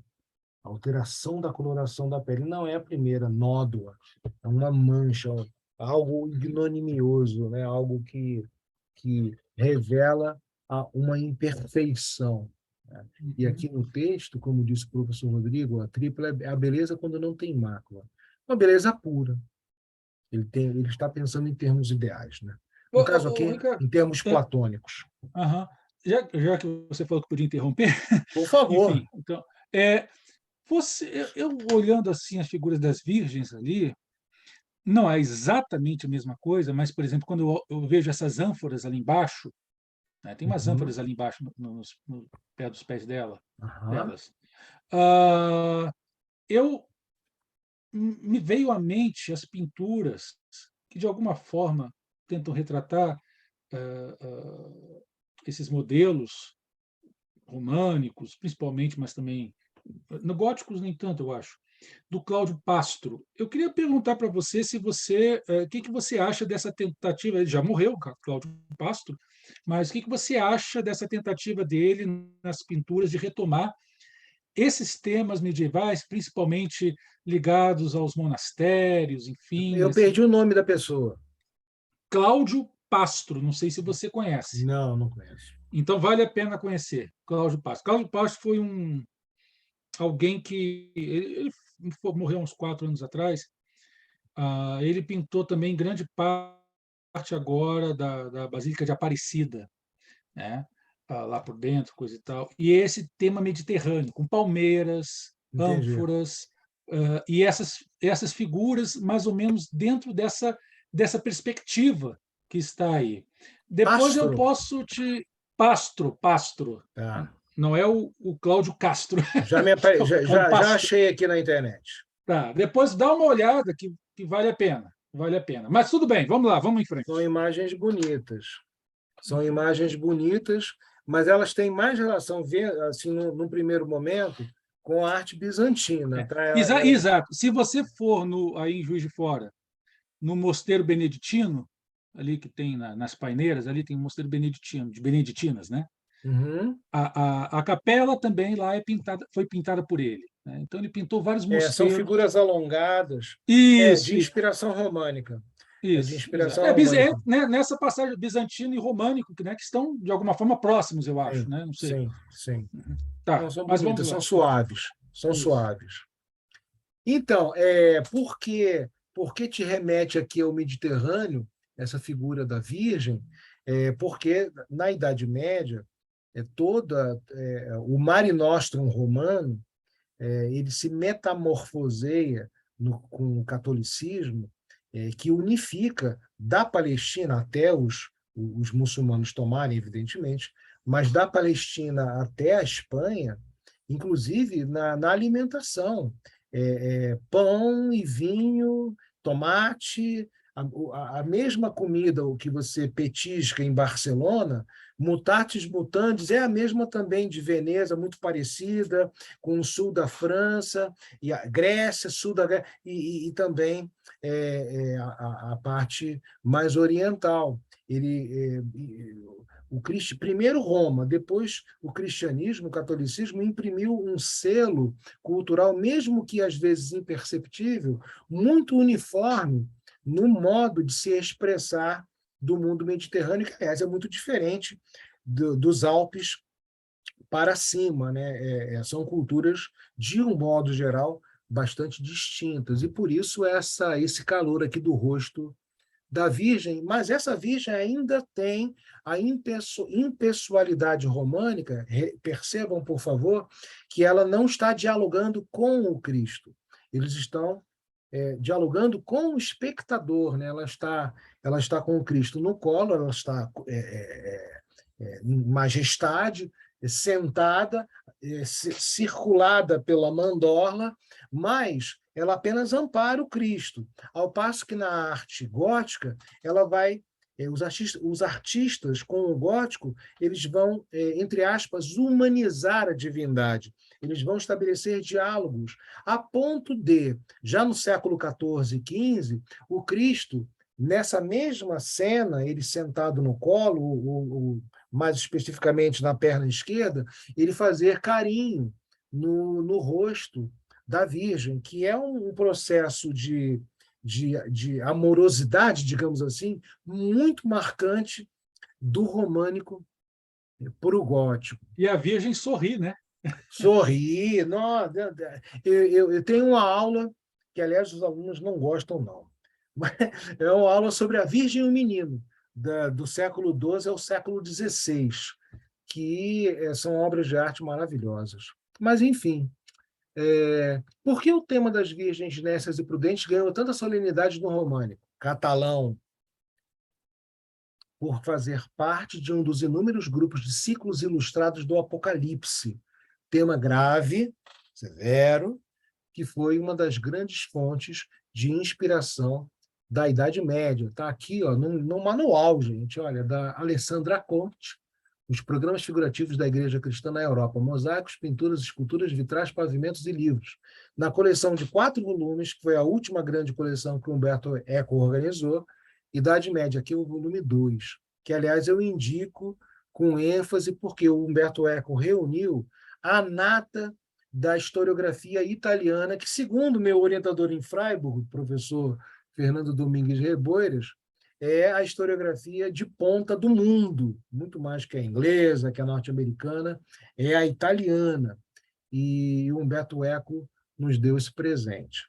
S2: Alteração da coloração da pele. Não é a primeira, nódoa. É uma mancha, algo ignominioso, né? Algo que revela uma imperfeição. E aqui no texto, como disse o professor Rodrigo, a tripla é a beleza quando não tem mácula. Uma beleza pura. Ele está pensando em termos ideais, né? No caso aqui,
S1: Ricardo,
S2: em termos
S1: é,
S2: platônicos.
S1: aham. Já que você falou que podia interromper,
S2: Por favor.
S1: enfim, então, eu olhando assim as figuras das virgens ali, não é exatamente a mesma coisa, mas, por exemplo, quando eu vejo essas ânforas ali embaixo, né, tem umas
S2: Uhum.
S1: ânforas ali embaixo no pé dos pés
S2: Aham.
S1: delas. Eu me veio à mente as pinturas que de alguma forma tentam retratar esses modelos românicos, principalmente, mas também no góticos nem tanto, eu acho, do Cláudio Pastro. Eu queria perguntar para você se o que você acha dessa tentativa? Ele já morreu, Cláudio Pastro, mas o que você acha dessa tentativa dele nas pinturas de retomar esses temas medievais, principalmente ligados aos monastérios, enfim,
S2: Eu perdi o nome da pessoa.
S1: Cláudio Pastro, não sei se você conhece.
S2: Não, não conheço.
S1: Então vale a pena conhecer Cláudio Pastro. Cláudio Pastro foi alguém que ele morreu uns 4 anos atrás. Ele pintou também grande parte agora da Basílica de Aparecida, né? Lá por dentro, coisa e tal. E esse tema mediterrâneo, com palmeiras,
S2: Entendi.
S1: ânforas, e essas figuras mais ou menos dentro dessa perspectiva que está aí. Depois eu
S2: Pastro.
S1: posso te... Pastro,
S2: Tá.
S1: não é o Cláudio Castro, é um
S2: Já
S1: Pastro.
S2: achei aqui na internet.
S1: Tá, depois dá uma olhada que vale a pena, vale a pena. Mas tudo bem, vamos lá, vamos em
S2: São
S1: frente.
S2: imagens bonitas. São imagens bonitas, mas elas têm mais relação, assim, num primeiro momento, com a arte bizantina. Tá?
S1: Exato. Se você for aí em Juiz de Fora, no Mosteiro Beneditino, ali que tem nas paineiras, ali tem um Mosteiro Beneditino, de Beneditinas, né?
S2: Uhum.
S1: A capela também lá foi pintada por ele, né? Então ele pintou vários
S2: São
S1: mosteiros.
S2: figuras alongadas, de
S1: Isso, isso,
S2: inspiração românica. É de
S1: isso, exato.
S2: inspiração românica.
S1: Né, nessa passagem bizantino e românico, né, que estão de alguma forma próximos, eu acho,
S2: Sim,
S1: né? Não sei.
S2: sim, sim.
S1: Tá,
S2: Não, são
S1: mas
S2: bonitas,
S1: vamos
S2: são
S1: lá.
S2: suaves. São
S1: Isso.
S2: suaves. Então, por que te remete aqui ao Mediterrâneo, essa figura da Virgem? Porque na Idade Média, o Mare Nostrum romano, ele se metamorfoseia com o catolicismo, que unifica da Palestina até os muçulmanos tomarem, evidentemente, mas da Palestina até a Espanha, inclusive na alimentação. Pão e vinho, tomate, a mesma comida o que você petisca em Barcelona, mutatis mutandis, é a mesma também de Veneza, muito parecida, com o sul da França, e a Grécia, sul da Grécia, e também a parte mais oriental. Primeiro Roma, depois o cristianismo, o catolicismo, imprimiu um selo cultural, mesmo que às vezes imperceptível, muito uniforme no modo de se expressar do mundo mediterrâneo, que, aliás, é muito diferente dos Alpes para cima, né? São culturas, de um modo geral, bastante distintas, e por isso esse calor aqui do rosto da Virgem, mas essa Virgem ainda tem a impessoalidade românica. Percebam, por favor, que ela não está dialogando com o Cristo. Eles estão dialogando com o espectador, né? Ela está com o Cristo no colo, ela está em majestade, sentada, circulada pela mandorla, mas ela apenas ampara o Cristo, ao passo que na arte gótica ela vai os artistas com o gótico, eles vão, entre aspas, humanizar a divindade. Eles vão estabelecer diálogos, a ponto de, já no século XIV e XV, o Cristo, nessa mesma cena, ele sentado no colo, mais especificamente na perna esquerda, ele fazer carinho no rosto da Virgem, que é um processo de amorosidade, digamos assim, muito marcante do românico Puro gótico.
S1: E a Virgem sorri, né?
S2: Sorri. Não, eu tenho uma aula, que, aliás, os alunos não gostam, não. É uma aula sobre a Virgem e o Menino, do século XII ao século XVI, que são obras de arte maravilhosas. Mas, enfim, por que o tema das Virgens Nécias e Prudentes ganhou tanta solenidade no românico? Catalão, por fazer parte de um dos inúmeros grupos de ciclos ilustrados do Apocalipse, tema grave, severo, que foi uma das grandes fontes de inspiração da Idade Média. Está aqui, ó, no manual, gente, olha, da Alessandra Conte, os programas figurativos da Igreja Cristã na Europa, mosaicos, pinturas, esculturas, vitrais, pavimentos e livros. Na coleção de 4 volumes, que foi a última grande coleção que Umberto Eco organizou, Idade Média, aqui é o volume 2, que, aliás, eu indico com ênfase, porque o Umberto Eco reuniu a nata da historiografia italiana, que, segundo meu orientador em Freiburg, professor Fernando Domingues Reboiras, é a historiografia de ponta do mundo, muito mais que a inglesa, que a norte-americana, é a italiana. E o Umberto Eco nos deu esse presente.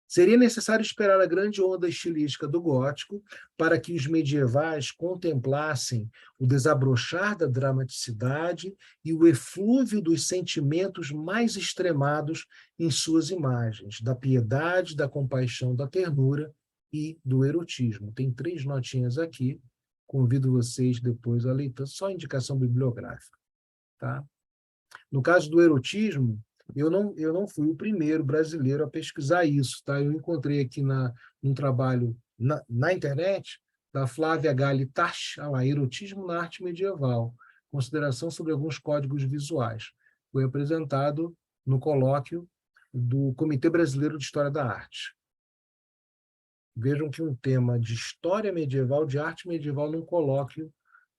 S2: Seria necessário esperar a grande onda estilística do gótico para que os medievais contemplassem o desabrochar da dramaticidade e o eflúvio dos sentimentos mais extremados em suas imagens, da piedade, da compaixão, da ternura e do erotismo. Tem 3 notinhas aqui, convido vocês depois a leitura, só indicação bibliográfica. Tá? No caso do erotismo, eu não fui o primeiro brasileiro a pesquisar isso. Tá? Eu encontrei aqui num trabalho na internet da Flávia Gali Tasch, Erotismo na Arte Medieval, consideração sobre alguns códigos visuais. Foi apresentado no colóquio do Comitê Brasileiro de História da Arte. Vejam que um tema de história medieval, de arte medieval, num colóquio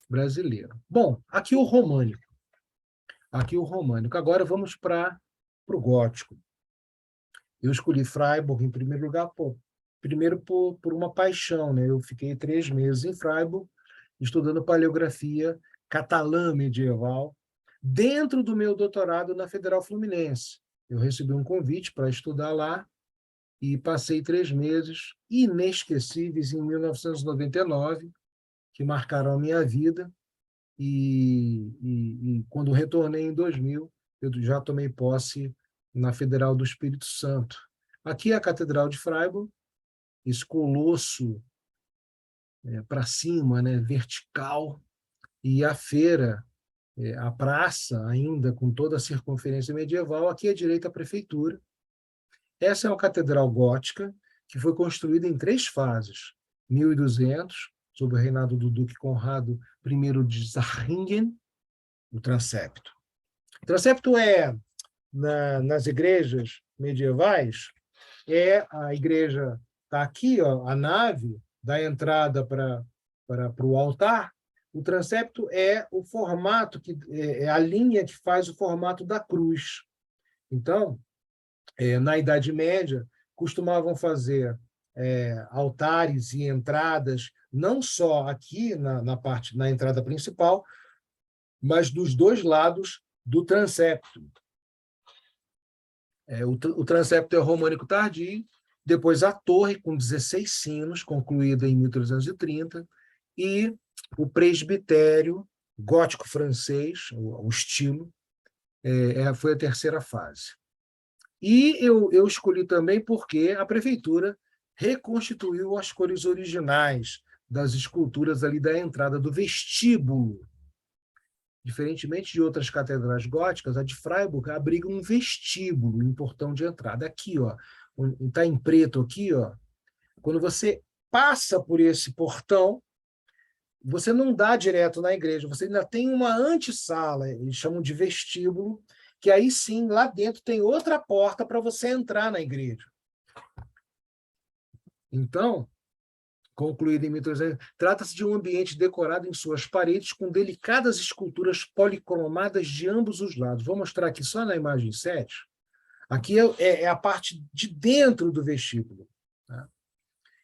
S2: brasileiro. Bom, aqui o românico. Agora vamos para o gótico. Eu escolhi Freiburg em primeiro lugar, primeiro por uma paixão, né? Eu fiquei 3 meses em Freiburg estudando paleografia catalã medieval dentro do meu doutorado na Federal Fluminense. Eu recebi um convite para estudar lá e passei 3 meses inesquecíveis em 1999, que marcaram a minha vida. E quando retornei em 2000, eu já tomei posse na Federal do Espírito Santo. Aqui é a Catedral de Freiburg, esse colosso para cima, né, vertical, e a feira, a praça, ainda com toda a circunferência medieval. Aqui à direita a prefeitura. Essa é uma catedral gótica que foi construída em 3 fases. 1200, sob o reinado do Duque Conrado I de Zähringen, o transepto. O transepto nas igrejas medievais, a igreja está aqui, ó, a nave da entrada para o altar. O transepto é o formato, é a linha que faz o formato da cruz. Então, na Idade Média, costumavam fazer altares e entradas, não só aqui na entrada principal, mas dos 2 lados do transepto. O transepto é românico tardio, depois a torre, com 16 sinos, concluída em 1330, e o presbitério gótico francês, o estilo, foi a 3ª fase. E eu escolhi também porque a prefeitura reconstituiu as cores originais das esculturas ali da entrada do vestíbulo. Diferentemente de outras catedrais góticas, a de Freiburg abriga um vestíbulo em portão de entrada. Aqui, ó, está em preto aqui, ó. Quando você passa por esse portão, você não dá direto na igreja, você ainda tem uma antessala, eles chamam de vestíbulo, que aí sim, lá dentro tem outra porta para você entrar na igreja. Então, concluído em 1300, trata-se de um ambiente decorado em suas paredes com delicadas esculturas policromadas de ambos os lados. Vou mostrar aqui só na imagem 7. Aqui é a parte de dentro do vestíbulo. Tá?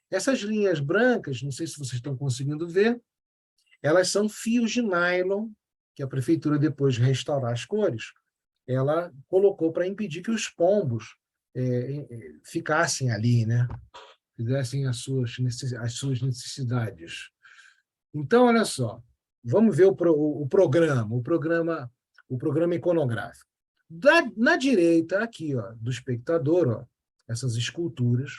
S2: Essas linhas brancas, não sei se vocês estão conseguindo ver, elas são fios de nylon, que a prefeitura, depois de restaurar as cores, ela colocou para impedir que os pombos ficassem ali, né? Fizessem as suas necessidades. Então, olha só, vamos ver o programa iconográfico. Na direita, aqui, ó, do espectador, ó, essas esculturas.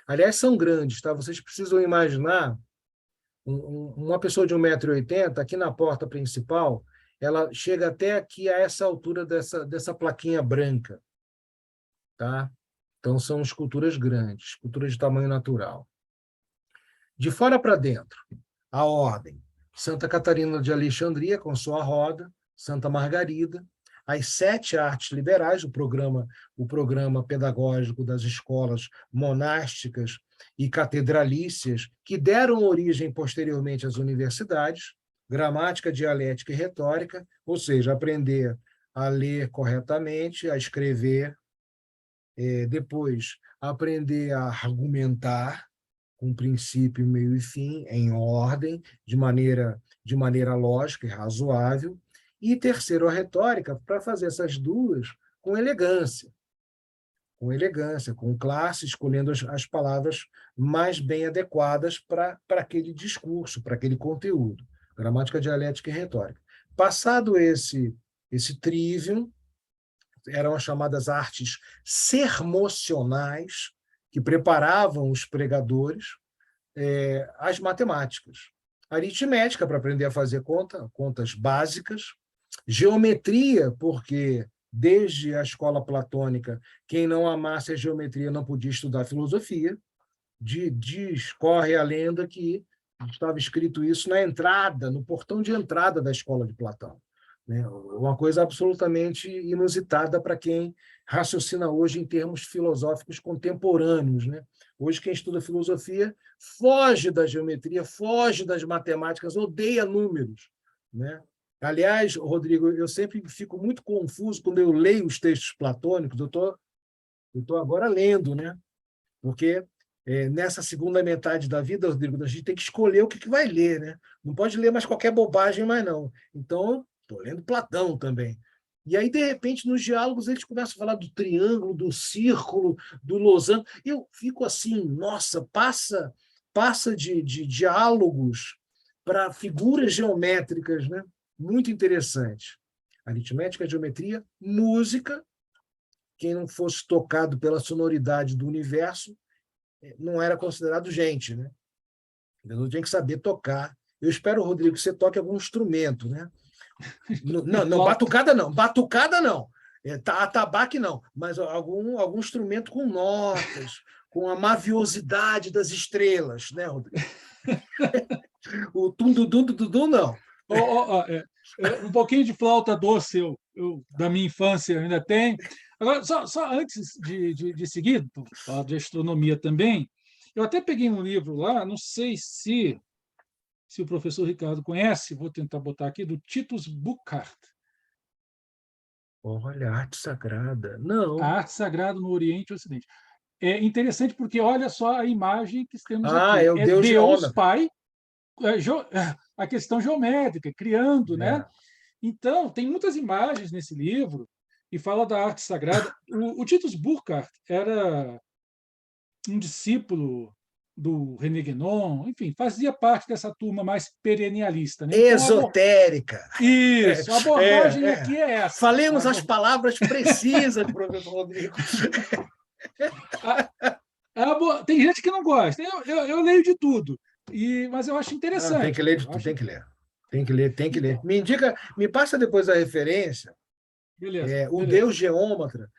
S2: Aliás, são grandes, tá? Vocês precisam imaginar uma pessoa de 1,80 m, aqui na porta principal, ela chega até aqui a essa altura dessa plaquinha branca. Tá? Então, são esculturas grandes, esculturas de tamanho natural. De fora para dentro, a ordem. Santa Catarina de Alexandria, com sua roda, Santa Margarida, as 7 artes liberais, o programa pedagógico das escolas monásticas e catedralícias, que deram origem posteriormente às universidades, gramática, dialética e retórica, ou seja, aprender a ler corretamente, a escrever, depois aprender a argumentar com princípio, meio e fim, em ordem, de maneira lógica e razoável, e terceiro, a retórica, para fazer essas duas com elegância, com classe, escolhendo as palavras mais bem adequadas para aquele discurso, para aquele conteúdo. Gramática, dialética e retórica. Passado esse trivium, eram as chamadas artes sermocionais, que preparavam os pregadores, as matemáticas. Aritmética, para aprender a fazer contas básicas. Geometria, porque desde a escola platônica, quem não amasse a geometria não podia estudar filosofia. Discorre a lenda que estava escrito isso na entrada, no portão de entrada da escola de Platão. Né? Uma coisa absolutamente inusitada para quem raciocina hoje em termos filosóficos contemporâneos. Né? Hoje, quem estuda filosofia foge da geometria, foge das matemáticas, odeia números. Né? Aliás, Rodrigo, eu sempre fico muito confuso quando eu leio os textos platônicos. Eu estou agora lendo, né? Porque nessa segunda metade da vida, Rodrigo, a gente tem que escolher o que vai ler. Né? Não pode ler mais qualquer bobagem, mais não. Então, estou lendo Platão também. E aí, de repente, nos diálogos, eles começam a falar do triângulo, do círculo, do losango. Eu fico assim, nossa, passa de diálogos para figuras geométricas, né? Muito interessante. Aritmética, geometria, música. Quem não fosse tocado pela sonoridade do universo não era considerado gente, né? Eu tinha que saber tocar. Eu espero, Rodrigo, que você toque algum instrumento, né? Não, batucada não. Batucada não. Atabaque não. Mas algum instrumento com notas, com a maviosidade das estrelas, né, Rodrigo? O tum-dum-dum-dum-dum, não.
S1: Um pouquinho de flauta doce da minha infância eu ainda tenho. Agora, só antes de seguir, falar de astronomia também, eu até peguei um livro lá, não sei se o professor Ricardo conhece, vou tentar botar aqui, do Titus Burckhardt.
S2: Olha, arte sagrada. Não.
S1: A arte sagrada no Oriente e Ocidente. É interessante porque olha só a imagem que temos aqui.
S2: É o Deus geômetra.
S1: Pai, a questão geométrica, criando, né? Então, tem muitas imagens nesse livro e fala da arte sagrada. O Titus Burckhardt era um discípulo do René Guénon, enfim, fazia parte dessa turma mais perennialista. Né? Então,
S2: esotérica.
S1: Isso, a abordagem aqui é essa.
S2: Falemos as palavras precisas, professor Rodrigo.
S1: Tem gente que não gosta. Eu leio de tudo, mas eu acho interessante.
S2: Tem que ler de tudo, tem que ler. Me passa depois a referência.
S1: Beleza.
S2: O Deus geômetra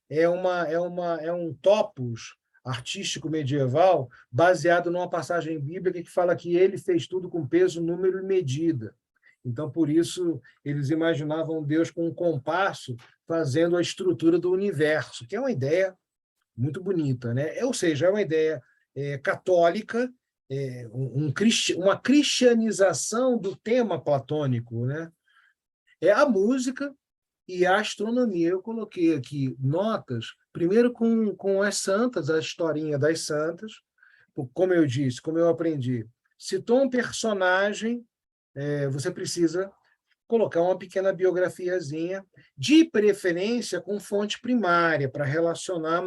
S2: é um topos artístico medieval baseado numa passagem bíblica que fala que ele fez tudo com peso, número e medida. Então, por isso, eles imaginavam Deus com um compasso fazendo a estrutura do universo, que é uma ideia muito bonita, né? Ou seja, é uma ideia católica, uma cristianização do tema platônico, né? É a música e a astronomia. Eu coloquei aqui notas, primeiro com as santas, a historinha das santas, como eu disse, como eu aprendi. citou um personagem, você precisa colocar uma pequena biografiazinha, de preferência com fonte primária, para relacionar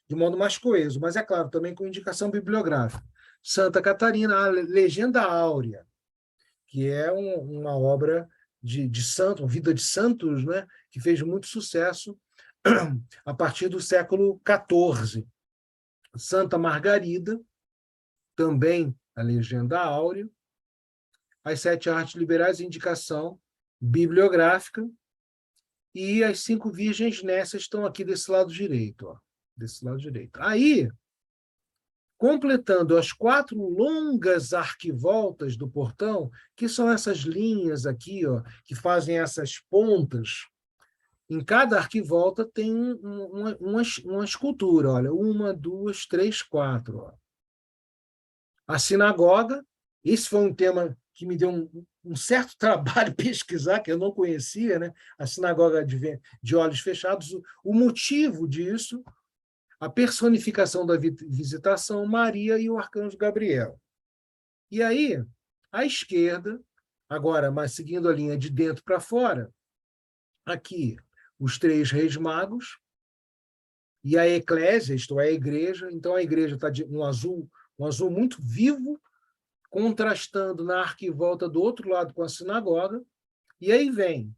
S2: de modo mais coeso, mas, é claro, também com indicação bibliográfica. Santa Catarina, a Legenda Áurea, que é uma obra de santo, uma vida de santos, né, que fez muito sucesso a partir do século XIV. Santa Margarida, também a Legenda Áurea. As 7 artes liberais, indicação bibliográfica, e as 5 virgens nessas estão aqui desse lado direito. Ó, desse lado direito. Aí, completando as 4 longas arquivoltas do portão, que são essas linhas aqui, ó, que fazem essas pontas. Em cada arquivolta tem uma escultura. Olha, 1, 2, 3, 4. Ó. A sinagoga, esse foi um tema que me deu um certo trabalho pesquisar, que eu não conhecia, né? A sinagoga de olhos fechados. O motivo disso, a personificação da visitação, Maria e o arcanjo Gabriel. E aí, à esquerda, agora, mas seguindo a linha de dentro para fora, aqui, os 3 reis magos e a eclésia, isto é, a igreja. Então, a igreja está de um azul muito vivo, contrastando na arquivolta do outro lado com a sinagoga. E aí vem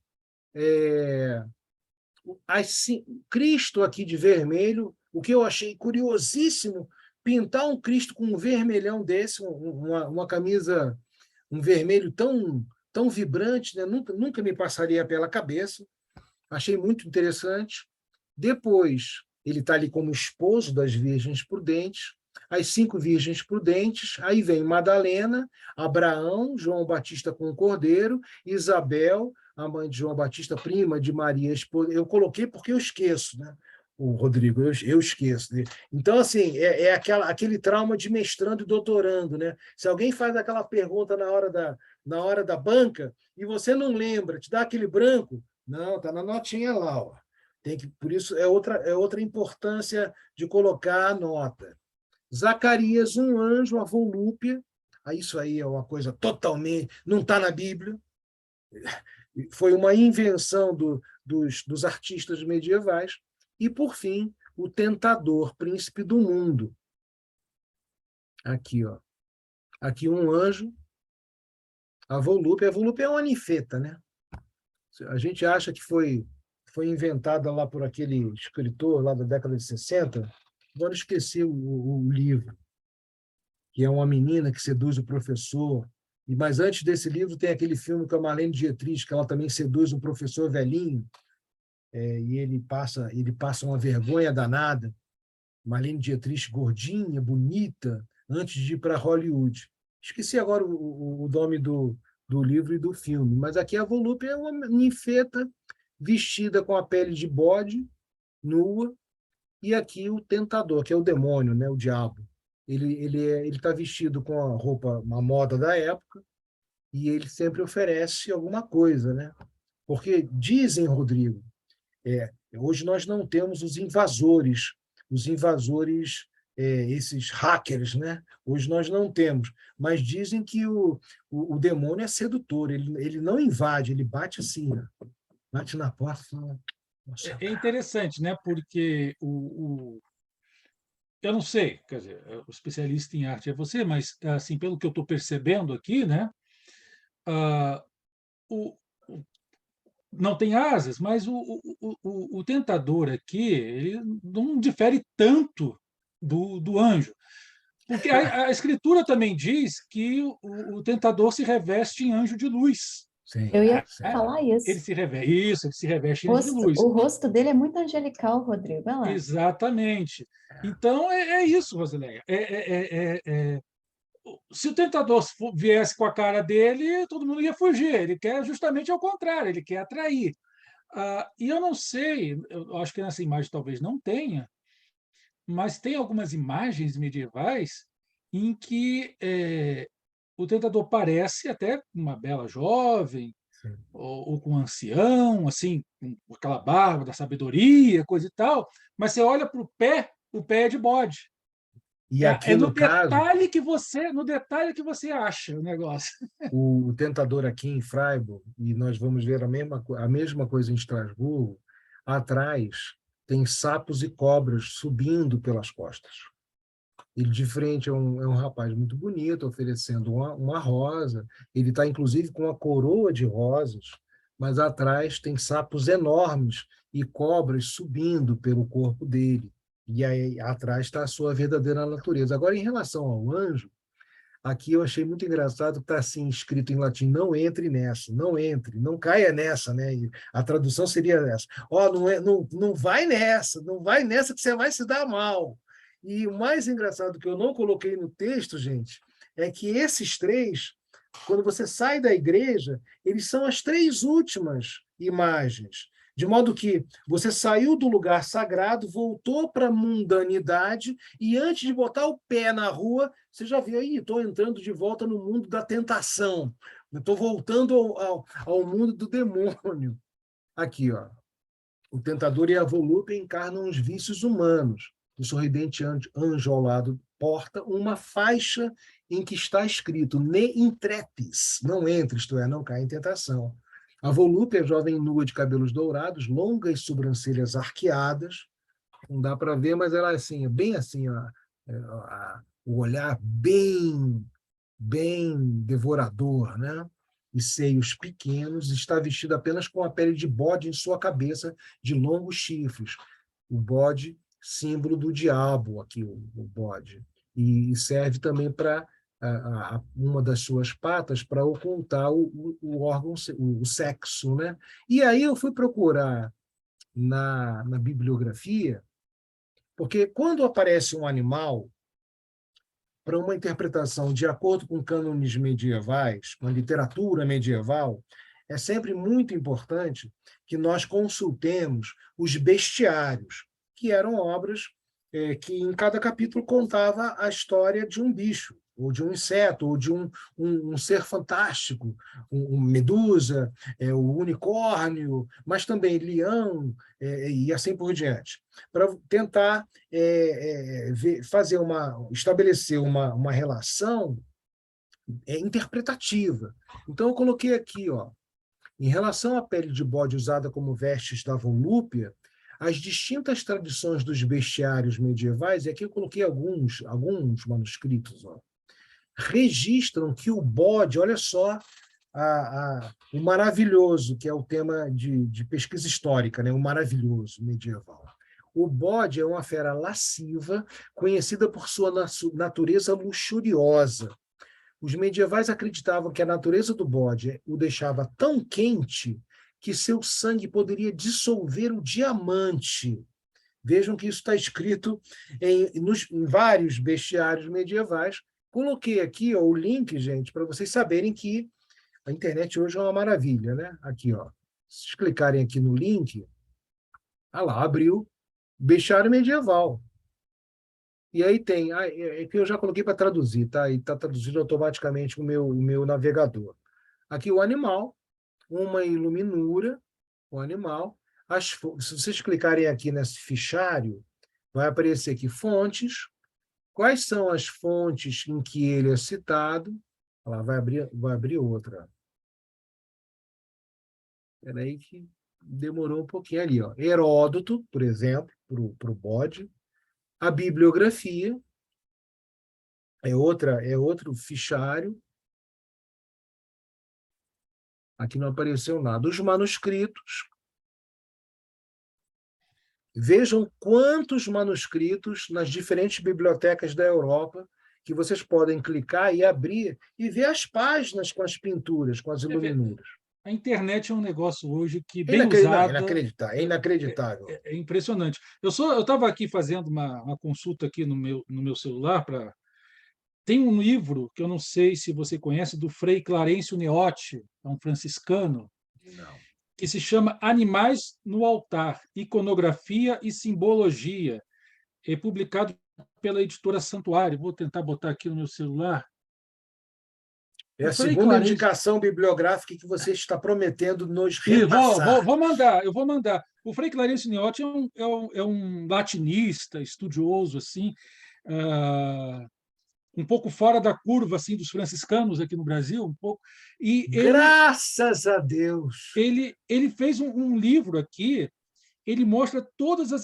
S2: Cristo aqui de vermelho, o que eu achei curiosíssimo, pintar um Cristo com um vermelhão desse, uma camisa, um vermelho tão vibrante, né? Nunca me passaria pela cabeça. Achei muito interessante. Depois, ele está ali como esposo das Virgens Prudentes, as 5 Virgens Prudentes, aí vem Madalena, Abraão, João Batista com o Cordeiro, Isabel, a mãe de João Batista, prima de Maria, esposa. Eu coloquei porque eu esqueço, né? O Rodrigo, eu esqueço. Então, assim, aquele trauma de mestrando e doutorando, né? Se alguém faz aquela pergunta na hora da banca e você não lembra, te dá aquele branco, não, está na notinha lá. Ó. Por isso, é outra importância de colocar a nota. Zacarias, um anjo, a volúpia. Isso aí é uma coisa totalmente... Não está na Bíblia. Foi uma invenção dos artistas medievais. E, por fim, o tentador, príncipe do mundo. Aqui, ó. Aqui um anjo, a volúpia. A volúpia é uma ninfeta, né? A gente acha que foi inventada lá por aquele escritor lá da década de 60. Agora esqueci o livro, que é uma menina que seduz o professor. Mas antes desse livro tem aquele filme com a Marlene Dietrich, que ela também seduz um professor velhinho, e ele passa uma vergonha danada. Marlene Dietrich, gordinha, bonita, antes de ir para Hollywood. Esqueci agora o nome do livro e do filme, mas aqui a volúpia é uma ninfeta vestida com a pele de bode, nua, e aqui o tentador, que é o demônio, né, o diabo. Ele está vestido com a roupa, uma moda da época, e ele sempre oferece alguma coisa, né? Porque dizem, Rodrigo, hoje nós não temos os invasores, esses hackers, né? Hoje nós não temos, mas dizem que o demônio é sedutor, ele não invade, ele bate assim, né? Bate na porta e fala...
S1: É interessante, né? Porque eu não sei, quer dizer, o especialista em arte é você, mas assim, pelo que eu estou percebendo aqui, né? Não tem asas, mas o tentador aqui ele não difere tanto do anjo. Porque a escritura também diz que o tentador se reveste em anjo de luz.
S2: Sim,
S3: Eu ia
S2: sim.
S3: falar isso.
S1: Ele se reveste em anjo de luz.
S3: O rosto dele é muito angelical, Rodrigo. Vai lá.
S1: Exatamente. Então, é isso, Rosileia. Se o tentador viesse com a cara dele, todo mundo ia fugir. Ele quer justamente ao contrário, ele quer atrair. E eu não sei, eu acho que nessa imagem talvez não tenha, mas tem algumas imagens medievais em que o tentador parece até uma bela jovem, ou com um ancião, assim, com aquela barba da sabedoria, coisa e tal, mas você olha para o pé é de bode.
S2: E aqui,
S1: no
S2: no caso,
S1: detalhe que você acha o negócio.
S2: o tentador aqui em Freiburg, e nós vamos ver a mesma coisa em Estrasburgo, atrás tem sapos e cobras subindo pelas costas. Ele de frente é um rapaz muito bonito, oferecendo uma rosa. Ele está, inclusive, com uma coroa de rosas, mas atrás tem sapos enormes e cobras subindo pelo corpo dele. E aí atrás está a sua verdadeira natureza. Agora, em relação ao anjo, aqui eu achei muito engraçado que está assim escrito em latim: não entre nessa, não entre, não caia nessa, né? E a tradução seria essa: ó, não vai nessa que você vai se dar mal. E o mais engraçado que eu não coloquei no texto, gente, é que esses três, quando você sai da igreja, eles são as três últimas imagens. De modo que você saiu do lugar sagrado, voltou para a mundanidade, e antes de botar o pé na rua, você já viu aí, estou entrando de volta no mundo da tentação, estou voltando ao mundo do demônio. Aqui, ó, o tentador e a volúpia encarnam os vícios humanos. O sorridente anjo ao lado porta uma faixa em que está escrito: ne intrepes, não entre, isto é, não caia em tentação. A volúpia é jovem nua de cabelos dourados, longas sobrancelhas arqueadas, não dá para ver, mas ela assim, é bem assim, ó, o olhar bem devorador, né? E seios pequenos, está vestida apenas com a pele de bode em sua cabeça, de longos chifres. O bode, símbolo do diabo, aqui o bode. E serve também para uma das suas patas para ocultar o órgão, o sexo, né? E aí eu fui procurar na bibliografia, porque quando aparece um animal, para uma interpretação de acordo com cânones medievais, com a literatura medieval, é sempre muito importante que nós consultemos os bestiários, que eram obras que em cada capítulo contava a história de um bicho, ou de um inseto, ou de um ser fantástico, medusa, o unicórnio, mas também leão, e assim por diante, para tentar estabelecer uma relação interpretativa. Então, eu coloquei aqui, ó, em relação à pele de bode usada como vestes da volúpia, as distintas tradições dos bestiários medievais, e aqui eu coloquei alguns manuscritos, ó, registram que o bode, olha só, o maravilhoso, que é o tema de pesquisa histórica, né? O maravilhoso medieval. O bode é uma fera lasciva, conhecida por sua natureza luxuriosa. Os medievais acreditavam que a natureza do bode o deixava tão quente que seu sangue poderia dissolver o diamante. Vejam que isso está escrito em vários bestiários medievais. Coloquei aqui, ó, o link, gente, para vocês saberem que a internet hoje é uma maravilha, né? Aqui, ó. Se vocês clicarem aqui no link, lá, abriu bestiário medieval. E aí tem, que eu já coloquei para traduzir, tá? E está traduzido automaticamente o meu navegador. Aqui o animal, uma iluminura, o animal. Se vocês clicarem aqui nesse fichário, vai aparecer aqui fontes. Quais são as fontes em que ele é citado? Lá, vai abrir outra. Espera aí que demorou um pouquinho ali, ó. Heródoto, por exemplo, para o bode. A bibliografia é outro fichário. Aqui não apareceu nada. Os manuscritos. Vejam quantos manuscritos nas diferentes bibliotecas da Europa que vocês podem clicar e abrir e ver as páginas com as pinturas, com as iluminuras.
S1: A internet é um negócio hoje que, bem usada...
S2: É inacreditável.
S1: É impressionante. Eu estava aqui fazendo uma consulta aqui no meu celular. Tem um livro que eu não sei se você conhece, do Frei Clarencio Neotti, é um franciscano,
S2: Não.
S1: que se chama Animais no Altar, Iconografia e Simbologia, publicado pela editora Santuário. Vou tentar botar aqui no meu celular.
S2: É a segunda indicação bibliográfica que você está prometendo nos repassar.
S1: Eu vou mandar. O Frei Clarencio Neotti é um latinista, estudioso, assim. um pouco fora da curva assim dos franciscanos aqui no Brasil, um pouco. E
S2: Graças a Deus!
S1: Ele fez um livro aqui, ele mostra todas as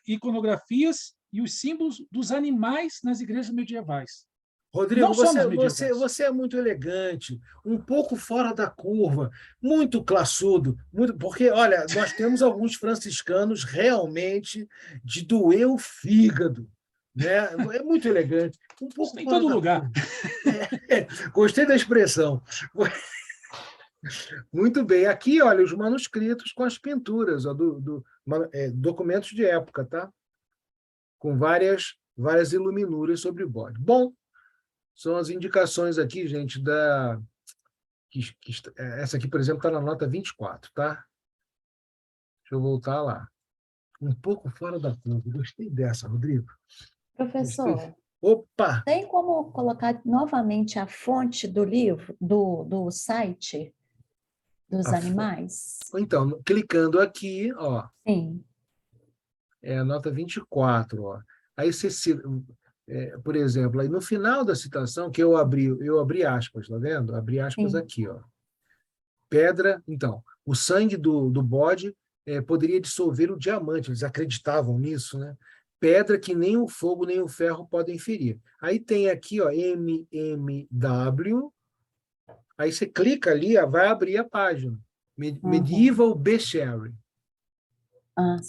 S1: iconografias e os símbolos dos animais nas igrejas medievais.
S2: Rodrigo,
S1: Não só nas medievais.
S2: você é muito elegante, um pouco fora da curva, muito classudo, porque, olha, nós temos alguns franciscanos realmente de doer o fígado, né? É muito elegante, um pouco
S1: Em
S2: fora
S1: todo
S2: da
S1: lugar.
S2: curva. Gostei da expressão. Muito bem. Aqui, olha, os manuscritos com as pinturas, ó, documentos de época, tá? Com várias iluminuras sobre o bode. Bom, são as indicações aqui, gente, essa aqui, por exemplo, está na nota 24, tá? Deixa eu voltar lá. Um pouco fora da curva. Gostei dessa, Rodrigo.
S3: Professor,
S2: Opa!
S3: tem como colocar novamente a fonte do livro, do site dos animais?
S2: Então, clicando aqui, ó,
S3: Sim.
S2: é a nota 24, ó. Aí você por exemplo, aí no final da citação, que eu abri aspas, tá vendo? Abri aspas
S3: Sim.
S2: aqui, ó. Pedra, então, o sangue do bode poderia dissolver o diamante, eles acreditavam nisso, né? Pedra que nem o fogo nem o ferro podem ferir. Aí tem aqui, ó, MMW, aí você clica ali, ó, vai abrir a página. Medieval Bestiary.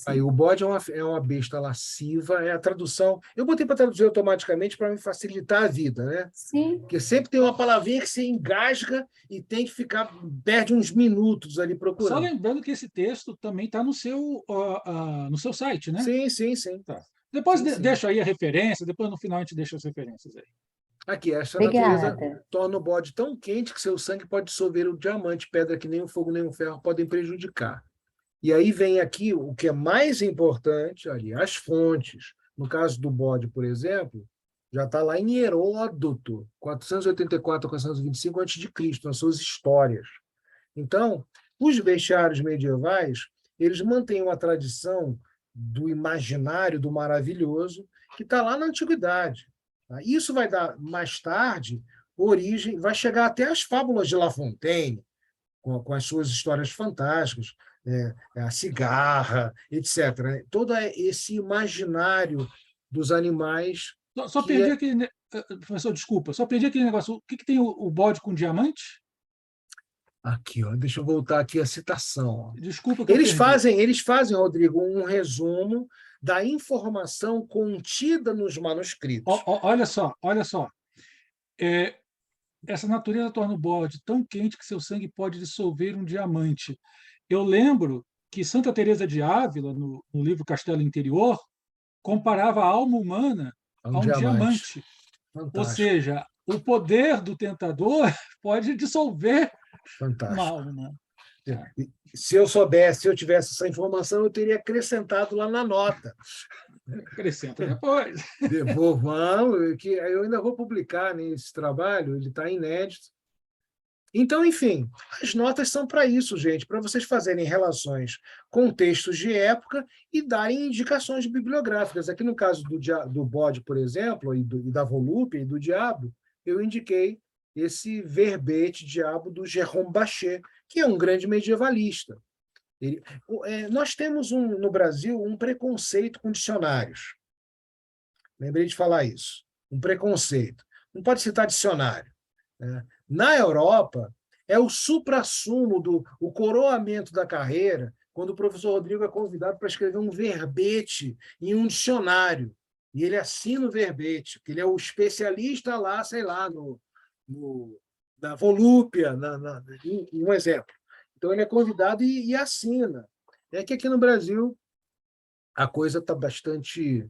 S2: Aí o bode é uma besta lasciva, é a tradução. Eu botei para traduzir automaticamente para me facilitar a vida, né?
S3: Sim.
S2: Porque sempre tem uma palavrinha que se engasga e tem que perde uns minutos ali procurando.
S1: Só lembrando que esse texto também está no seu site, né?
S2: Sim.
S1: Tá. Depois
S2: sim.
S1: deixa aí a referência, depois no final a gente deixa as referências aí.
S2: Aqui, esta
S3: Obrigada.
S2: natureza torna o bode tão quente que seu sangue pode dissolver o diamante, pedra que nem o fogo nem o ferro podem prejudicar. E aí vem aqui o que é mais importante, ali, as fontes. No caso do bode, por exemplo, já está lá em Heródoto, 484 a 425 a.C., nas suas histórias. Então, os bestiários medievais, eles mantêm uma tradição do imaginário, do maravilhoso, que está lá na antiguidade. Isso vai dar, mais tarde, origem, vai chegar até as fábulas de La Fontaine, com as suas histórias fantásticas, a cigarra, etc. Né? Todo esse imaginário dos animais.
S1: Só perdi aquele. Professor, desculpa, só perdi aquele negócio. O que tem o bode com diamante?
S2: Aqui, ó, deixa eu voltar aqui a citação. Ó.
S1: Desculpa que
S2: eles fazem, Rodrigo, um resumo da informação contida nos manuscritos.
S1: Olha só. Essa natureza torna o bode tão quente que seu sangue pode dissolver um diamante. Eu lembro que Santa Teresa de Ávila, no livro Castelo Interior, comparava a alma humana a um diamante. Ou seja, o poder do tentador pode dissolver uma alma.
S2: Se eu tivesse essa informação, eu teria acrescentado lá na nota.
S1: Acrescenta depois.
S2: Vamos, que eu ainda vou publicar nesse trabalho, ele está inédito. Então, enfim, as notas são para isso, gente, para vocês fazerem relações com textos de época e darem indicações bibliográficas. Aqui no caso do bode, por exemplo, e da volúpia e do diabo, eu indiquei esse verbete diabo do Jérôme Bachet, que é um grande medievalista. Nós temos no Brasil um preconceito com dicionários. Lembrei de falar isso. Um preconceito. Não pode citar dicionário. Né? Na Europa, é o suprassumo, o coroamento da carreira, quando o professor Rodrigo é convidado para escrever um verbete em um dicionário. E ele assina o verbete, porque ele é o especialista lá, sei lá, na volúpia, um exemplo. Então, ele é convidado e assina. É que aqui no Brasil a coisa está bastante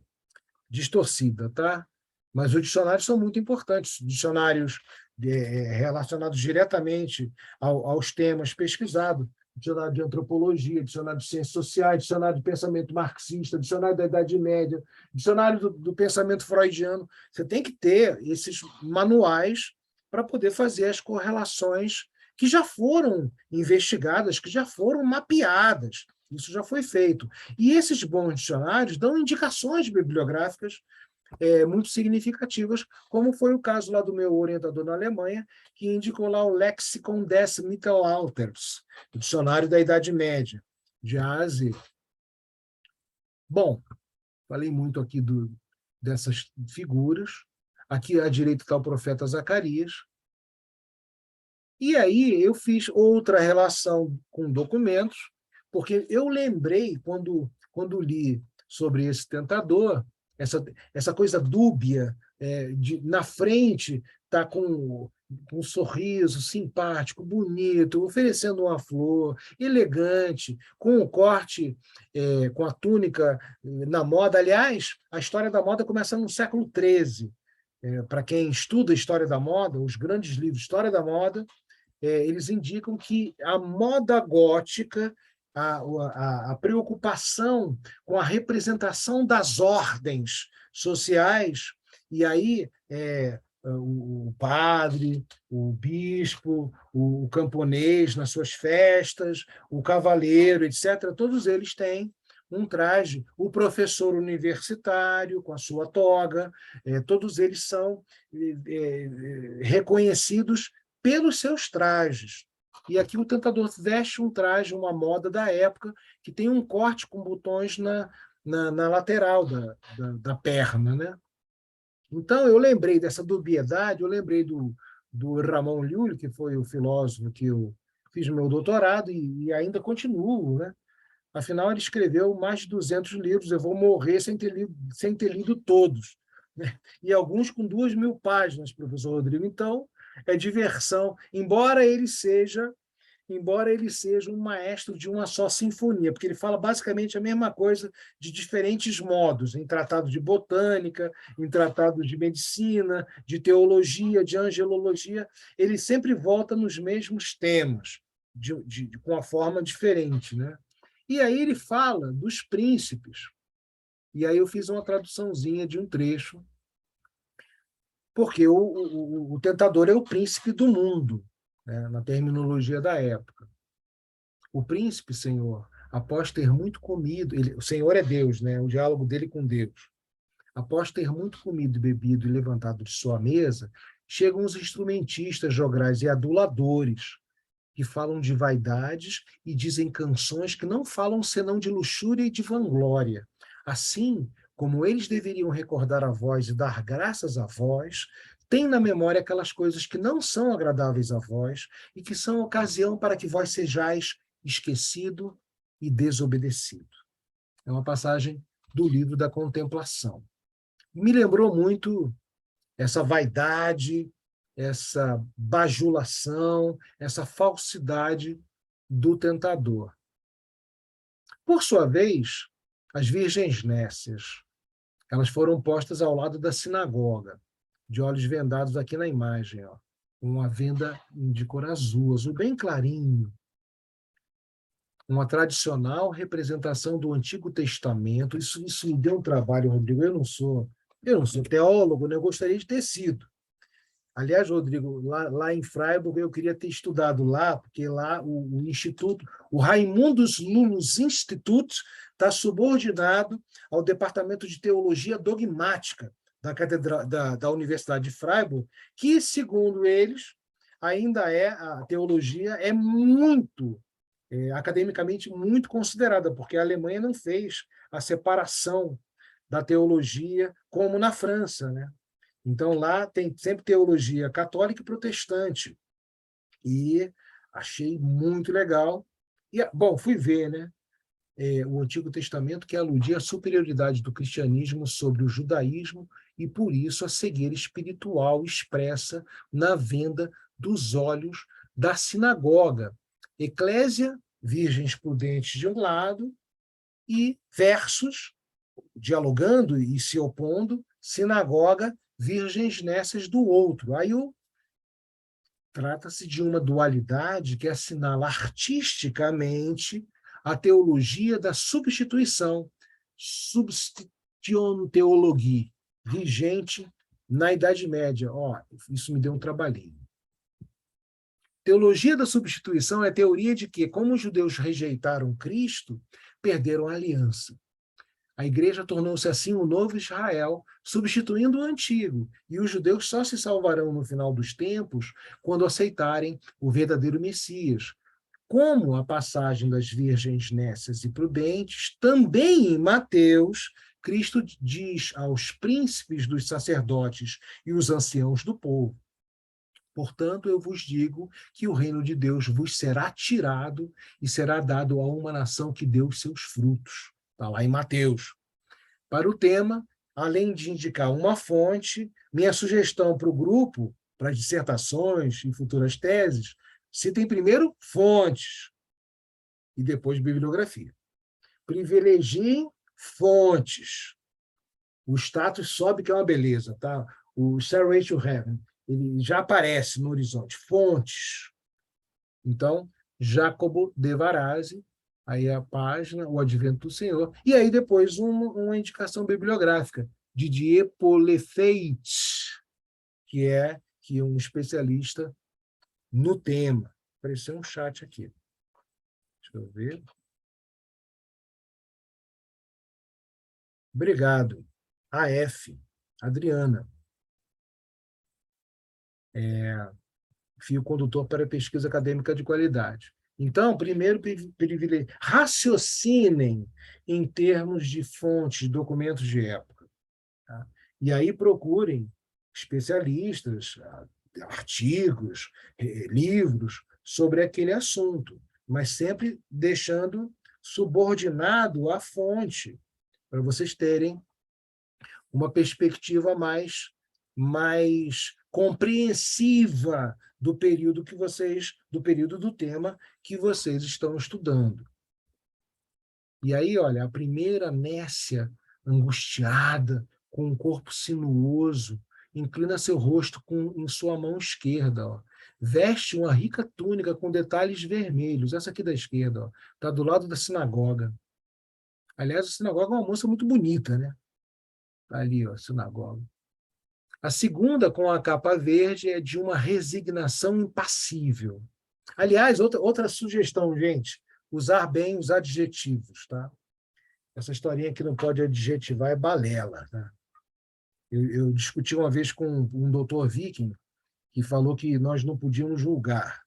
S2: distorcida, tá? Mas os dicionários são muito importantes. Dicionários relacionados diretamente aos temas pesquisados. Dicionário de antropologia, dicionário de ciências sociais, dicionário de pensamento marxista, dicionário da Idade Média, dicionário do pensamento freudiano. Você tem que ter esses manuais para poder fazer as correlações que já foram investigadas, que já foram mapeadas. Isso já foi feito. E esses bons dicionários dão indicações bibliográficas muito significativas, como foi o caso lá do meu orientador na Alemanha, que indicou lá o Lexikon des Mittelalters, o dicionário da Idade Média, de A a Z. Bom, falei muito aqui dessas figuras. Aqui à direita está o profeta Zacarias. E aí eu fiz outra relação com documentos, porque eu lembrei, quando li sobre esse tentador, essa coisa dúbia, na frente está com um sorriso simpático, bonito, oferecendo uma flor, elegante, com o corte, com a túnica na moda. Aliás, a história da moda começa no século XIII. Para quem estuda a história da moda, os grandes livros de história da moda, eles indicam que a moda gótica, a preocupação com a representação das ordens sociais, e aí o padre, o bispo, o camponês nas suas festas, o cavaleiro, etc., todos eles têm um traje, o professor universitário com a sua toga, todos eles são reconhecidos pelos seus trajes. E aqui o tentador veste um traje, uma moda da época, que tem um corte com botões na lateral da perna, né? Então, eu lembrei dessa dubiedade, eu lembrei do Ramon Llull, que foi o filósofo que eu fiz meu doutorado e ainda continuo, né? Afinal, ele escreveu mais de 200 livros, eu vou morrer sem ter lido todos, né? E alguns com 2.000 páginas, professor Rodrigo. Então, é diversão, embora ele seja um maestro de uma só sinfonia, porque ele fala basicamente a mesma coisa de diferentes modos, em tratados de botânica, em tratados de medicina, de teologia, de angelologia, ele sempre volta nos mesmos temas, com uma forma diferente, né? E aí ele fala dos príncipes. E aí eu fiz uma traduçãozinha de um trecho, porque o tentador é o príncipe do mundo, né, na terminologia da época. O príncipe, Senhor, após ter muito comido, o Senhor é Deus, né, o diálogo dele com Deus. Após ter muito comido e bebido e levantado de sua mesa, chegam os instrumentistas, jograis e aduladores, que falam de vaidades e dizem canções que não falam senão de luxúria e de vanglória. Assim, como eles deveriam recordar a vós e dar graças a vós, têm na memória aquelas coisas que não são agradáveis a vós e que são ocasião para que vós sejais esquecido e desobedecido. É uma passagem do livro da Contemplação. Me lembrou muito essa vaidade, essa bajulação, essa falsidade do tentador. Por sua vez, as virgens nécias, elas foram postas ao lado da sinagoga, de olhos vendados aqui na imagem, ó, uma venda de cor azul bem clarinho, uma tradicional representação do Antigo Testamento. Isso me deu um trabalho, Rodrigo. Eu não sou teólogo, né? Eu gostaria de ter sido. Aliás, Rodrigo, lá em Freiburg, eu queria ter estudado lá, porque lá o Instituto, o Raimundus Lulus Institut, está subordinado ao Departamento de Teologia Dogmática da Universidade de Freiburg, que, segundo eles, a teologia é muito, academicamente, muito considerada, porque a Alemanha não fez a separação da teologia como na França, né? Então, lá tem sempre teologia católica e protestante. E achei muito legal. E, bom, fui ver, né, o Antigo Testamento, que aludia à superioridade do cristianismo sobre o judaísmo e, por isso, a cegueira espiritual expressa na venda dos olhos da sinagoga. Eclésia, virgens prudentes de um lado, e versos, dialogando e se opondo, sinagoga, virgens nécias do outro. Aí trata-se de uma dualidade que assinala artisticamente a teologia da substituição, substitution theologie, vigente na Idade Média. Isso me deu um trabalhinho. Teologia da substituição é a teoria de que, como os judeus rejeitaram Cristo, perderam a aliança. A igreja tornou-se assim o novo Israel, substituindo o antigo, e os judeus só se salvarão no final dos tempos quando aceitarem o verdadeiro Messias. Como a passagem das virgens nécias e prudentes, também em Mateus, Cristo diz aos príncipes dos sacerdotes e os anciãos do povo: portanto, eu vos digo que o reino de Deus vos será tirado e será dado a uma nação que deu os seus frutos. Está lá em Mateus. Para o tema, além de indicar uma fonte, minha sugestão para o grupo, para dissertações e futuras teses, citem primeiro fontes e depois bibliografia. Privilegiem fontes. O status sobe, que é uma beleza, tá? O Stairway to Heaven, ele já aparece no horizonte. Fontes. Então, Jacobo de Varazzi, aí a página, O Advento do Senhor, e aí depois uma indicação bibliográfica, Didier Polefeit, que é um especialista no tema. Apareceu um chat aqui. Deixa eu ver. Obrigado. AF, Adriana. Fio condutor para pesquisa acadêmica de qualidade. Então, primeiro, raciocinem em termos de fontes, documentos de época. Tá? E aí procurem especialistas, artigos, livros sobre aquele assunto, mas sempre deixando subordinado à fonte, para vocês terem uma perspectiva mais compreensiva do período do tema que vocês estão estudando. E aí, olha, a primeira Nécia, angustiada, com um corpo sinuoso, inclina seu rosto em sua mão esquerda, ó. Veste uma rica túnica com detalhes vermelhos. Essa aqui da esquerda, está do lado da sinagoga. Aliás, a sinagoga é uma moça muito bonita, né? Tá ali, ó, a sinagoga. A segunda, com a capa verde, é de uma resignação impassível. Aliás, outra sugestão, gente, usar bem os adjetivos, tá? Essa historinha que não pode adjetivar é balela, tá? Eu discuti uma vez com um doutor Viking, que falou que nós não podíamos julgar.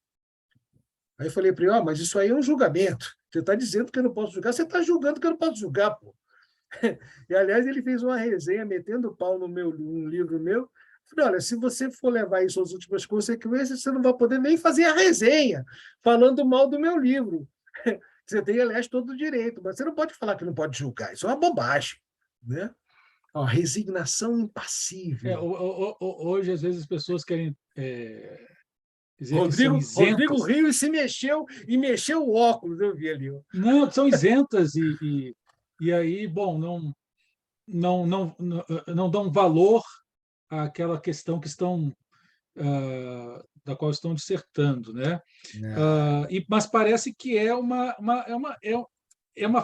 S2: Aí eu falei para ele, mas isso aí é um julgamento. Você está dizendo que eu não posso julgar, você está julgando que eu não posso julgar, pô. E, aliás, ele fez uma resenha metendo o pau num livro meu. Falei, olha, se você for levar isso às últimas consequências, você não vai poder nem fazer a resenha falando mal do meu livro. Você tem, aliás, todo o direito, mas você não pode falar que não pode julgar. Isso é uma bobagem, né? Ó, resignação impassível.
S1: Hoje, às vezes, as pessoas querem dizer que são isentas.
S2: Rodrigo riu e se mexeu, e mexeu o óculos, eu vi ali.
S1: Não, são isentas e aí, bom, não dão valor àquela questão que estão da qual estão dissertando, né? Mas parece que é uma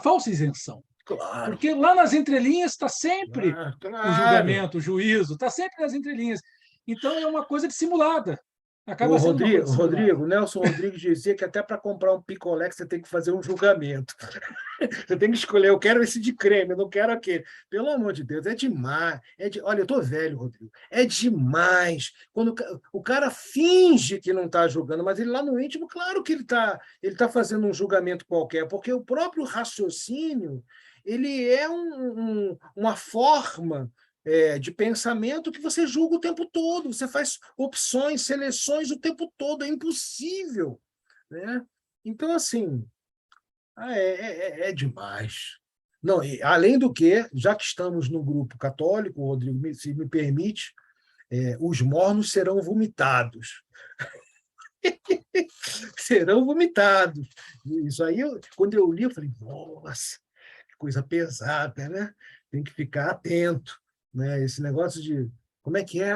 S1: falsa isenção.
S2: Claro.
S1: Porque lá nas entrelinhas está sempre
S2: claro.
S1: o julgamento, o juízo, está sempre nas entrelinhas. Então é uma coisa dissimulada. Acaba sendo uma coisa dissimulada.
S2: Rodrigo, Nelson Rodrigues dizia que até para comprar um picolé você tem que fazer um julgamento. Você tem que escolher, eu quero esse de creme, eu não quero aquele. Pelo amor de Deus, é demais. Olha, eu estou velho, Rodrigo. É demais. Quando o cara finge que não está julgando, mas ele lá no íntimo, claro que ele tá fazendo um julgamento qualquer, porque o próprio raciocínio ele é uma forma de pensamento que você julga o tempo todo, você faz opções, seleções o tempo todo, é impossível, né? Então, assim, é demais. Não, além do que, já que estamos no grupo católico, Rodrigo, se me permite, os mornos serão vomitados. Serão vomitados. Isso aí, quando eu li, eu falei, nossa, que coisa pesada, né? Tem que ficar atento. Né? Esse negócio de como é que é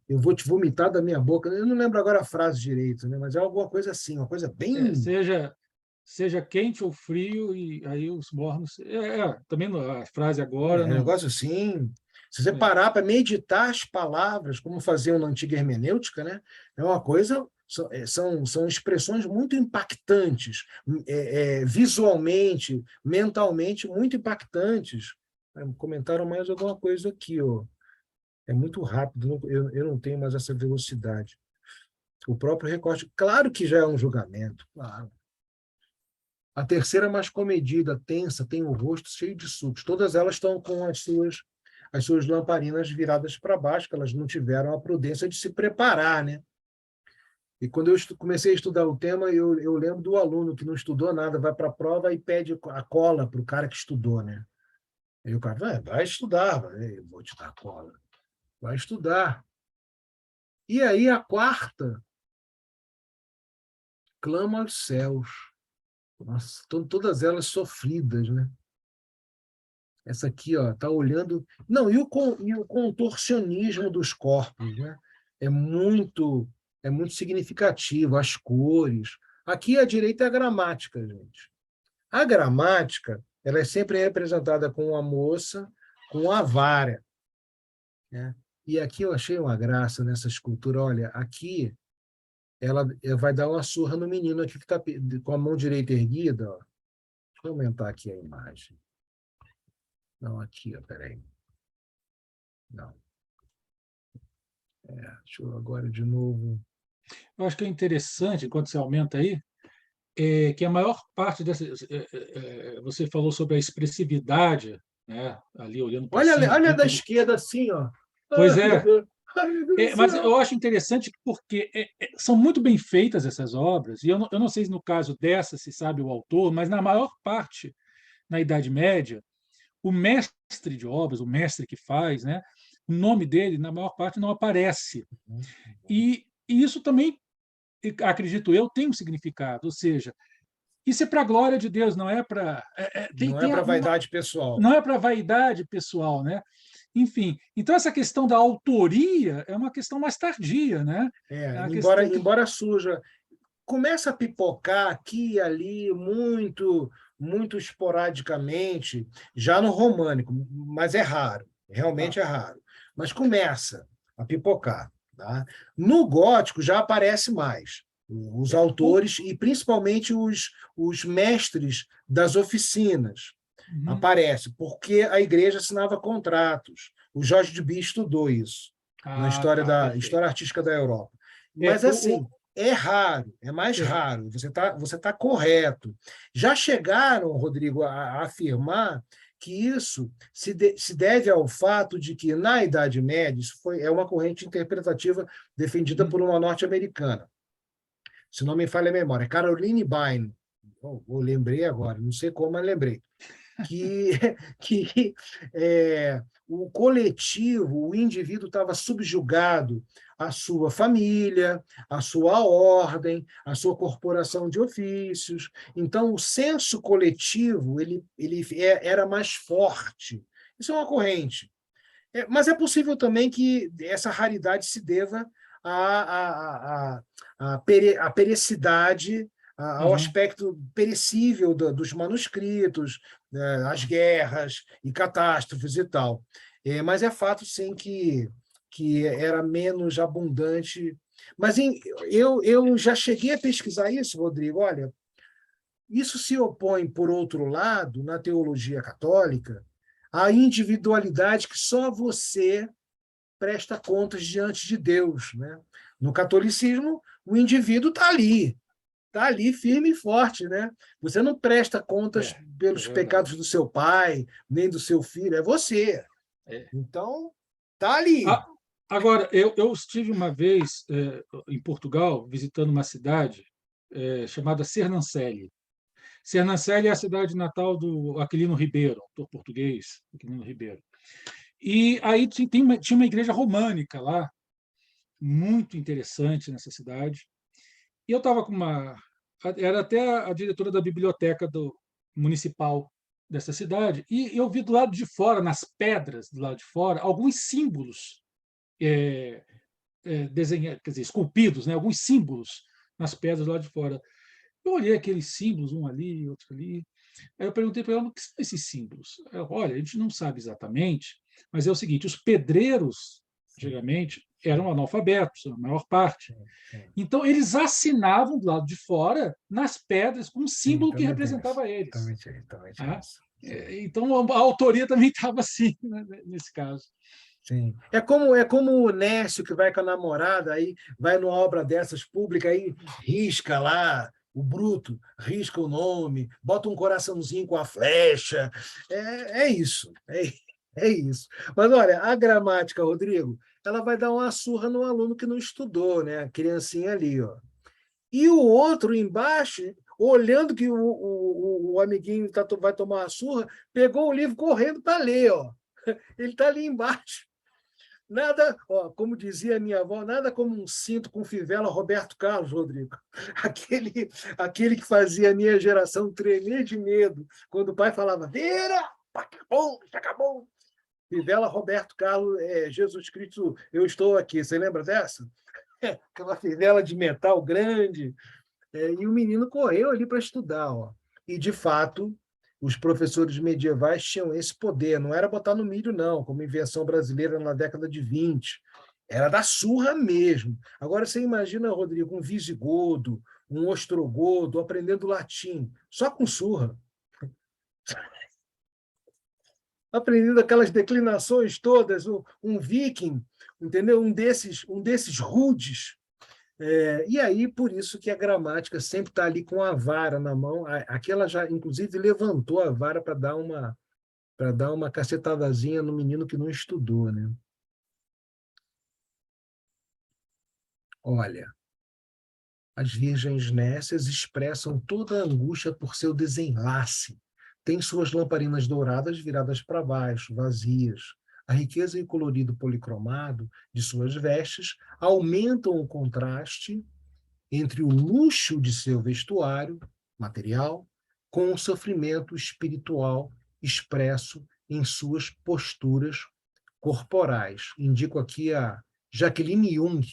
S2: eu vou te vomitar da minha boca, eu não lembro agora a frase direito, né? Mas é alguma coisa assim, uma coisa bem
S1: seja quente ou frio, e aí os mornos também a frase agora
S2: um negócio assim, se você parar para meditar as palavras como faziam na antiga hermenêutica, né? É uma coisa, são expressões muito impactantes, visualmente, mentalmente muito impactantes. Comentaram mais alguma coisa aqui, ó. É muito rápido, eu não tenho mais essa velocidade. O próprio recorte, claro que já é um julgamento, claro. A terceira mais comedida, tensa, tem o rosto cheio de sulcos. Todas elas estão com as suas lamparinas viradas para baixo, que elas não tiveram a prudência de se preparar, né? E quando eu comecei a estudar o tema, eu lembro do aluno que não estudou nada, vai para a prova e pede a cola para o cara que estudou, né? Aí o cara vai estudar, eu vou te dar cola. Vai estudar. E aí a quarta clama aos céus. Nossa, todas elas sofridas, né? Essa aqui, ó, tá olhando. Não, e o contorcionismo dos corpos, né? É muito, é muito significativo, as cores. Aqui à direita é a gramática, gente. A gramática, ela é sempre representada com a moça, com a vara, né? E aqui eu achei uma graça nessa escultura. Olha, aqui ela vai dar uma surra no menino aqui que está com a mão direita erguida. Ó. Deixa eu aumentar aqui a imagem. Não, aqui, ó, peraí. Não. Deixa eu agora de novo.
S1: Eu acho que é interessante, enquanto você aumenta aí, que a maior parte dessa. Você falou sobre a expressividade, né, ali olhando para cima.
S2: Olha da esquerda assim, ó.
S1: Pois é.
S2: Ai, meu Deus do
S1: Mas
S2: céu.
S1: eu acho interessante porque são muito bem feitas essas obras, e eu não sei se no caso dessa se sabe o autor, mas na maior parte, na Idade Média, o mestre de obras, o mestre que faz, né, o nome dele, na maior parte, não aparece. E isso também, acredito eu, tem um significado, ou seja, isso é para a glória de Deus, não é para.
S2: Não é para vaidade pessoal.
S1: Não é para vaidade pessoal, né? Enfim, então essa questão da autoria é uma questão mais tardia, né?
S2: Embora suja, começa a pipocar aqui e ali muito esporadicamente, já no românico, mas é raro, realmente é raro. Mas começa a pipocar. Tá? No gótico já aparece mais. Os autores e principalmente os mestres das oficinas aparecem, porque a igreja assinava contratos. O Jorge de Bie estudou isso na história artística da Europa. Mas, assim, é raro, é mais raro, você tá correto. Já chegaram, Rodrigo, a afirmar que isso se deve ao fato de que, na Idade Média, isso é uma corrente interpretativa defendida por uma norte-americana. Se não me falha a memória, Caroline Bain, eu lembrei agora, não sei como, mas lembrei, que o coletivo, o indivíduo estava subjugado à sua família, à sua ordem, à sua corporação de ofícios. Então, o senso coletivo ele era mais forte. Isso é uma corrente. Mas é possível também que essa raridade se deva à pericidade, ao aspecto perecível dos manuscritos, as guerras e catástrofes e tal. Mas é fato, sim, que era menos abundante. Mas eu já cheguei a pesquisar isso, Rodrigo. Olha, isso se opõe, por outro lado, na teologia católica, à individualidade que só você presta contas diante de Deus. Né? No catolicismo, o indivíduo está ali firme e forte. Né? Você não presta contas pelos pecados do seu pai, nem do seu filho, é você. Então, está ali.
S1: Agora, eu estive uma vez em Portugal, visitando uma cidade chamada Sernancelli. Sernancelli é a cidade natal do Aquilino Ribeiro, autor português, Aquilino Ribeiro. E aí tinha uma igreja românica lá, muito interessante nessa cidade. E eu estava com era até a diretora da biblioteca municipal dessa cidade, e eu vi do lado de fora, nas pedras do lado de fora, alguns símbolos desenhados, quer dizer, esculpidos, né? Alguns símbolos nas pedras do lado de fora. Eu olhei aqueles símbolos, um ali, outro ali. Aí eu perguntei para ela o que são esses símbolos. Ela, olha, a gente não sabe exatamente, mas é o seguinte: os pedreiros, antigamente, eram analfabetos, a maior parte. Então, eles assinavam do lado de fora, nas pedras, com um símbolo que representava eles. Então, a autoria também estava assim, né, nesse caso.
S2: Sim. É como o Nécio que vai com a namorada, aí vai numa obra dessas pública, aí risca lá o bruto, risca o nome, bota um coraçãozinho com a flecha. É isso, é isso. Mas olha, a gramática, Rodrigo, ela vai dar uma surra no aluno que não estudou, né? A criancinha ali, ó. E o outro embaixo, olhando que o amiguinho vai tomar uma surra, pegou o livro correndo para ler, ó. Ele está ali embaixo. Nada, ó, como dizia a minha avó, nada como um cinto com fivela Roberto Carlos, Rodrigo. Aquele que fazia a minha geração tremer de medo quando o pai falava: vira, acabou, já acabou. Fivela Roberto Carlos, Jesus Cristo, eu estou aqui. Você lembra dessa? Aquela fivela de metal grande. E o menino correu ali para estudar. Ó. E, de fato, os professores medievais tinham esse poder. Não era botar no milho, não, como invenção brasileira na década de 20. Era da surra mesmo. Agora, você imagina, Rodrigo, um visigodo, um ostrogodo aprendendo latim, só com surra. Aprendendo aquelas declinações todas, um viking, entendeu? Um desses rudes. E aí, por isso que a gramática sempre está ali com a vara na mão. Aqui ela já, inclusive, levantou a vara para dar uma cacetadazinha no menino que não estudou, né? Olha, as virgens nécias expressam toda a angústia por seu desenlace. Têm suas lamparinas douradas viradas para baixo, vazias. A riqueza e o colorido policromado de suas vestes aumentam o contraste entre o luxo de seu vestuário material com o sofrimento espiritual expresso em suas posturas corporais. Indico aqui a Jacqueline Jung.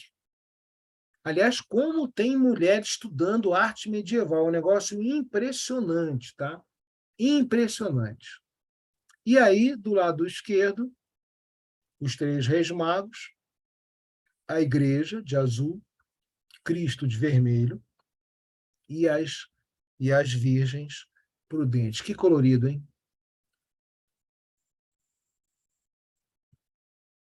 S2: Aliás, como tem mulher estudando arte medieval, um negócio impressionante, tá? Impressionante. E aí, do lado esquerdo, os três reis magos, a igreja de azul, Cristo de vermelho e as virgens prudentes. Que colorido, hein?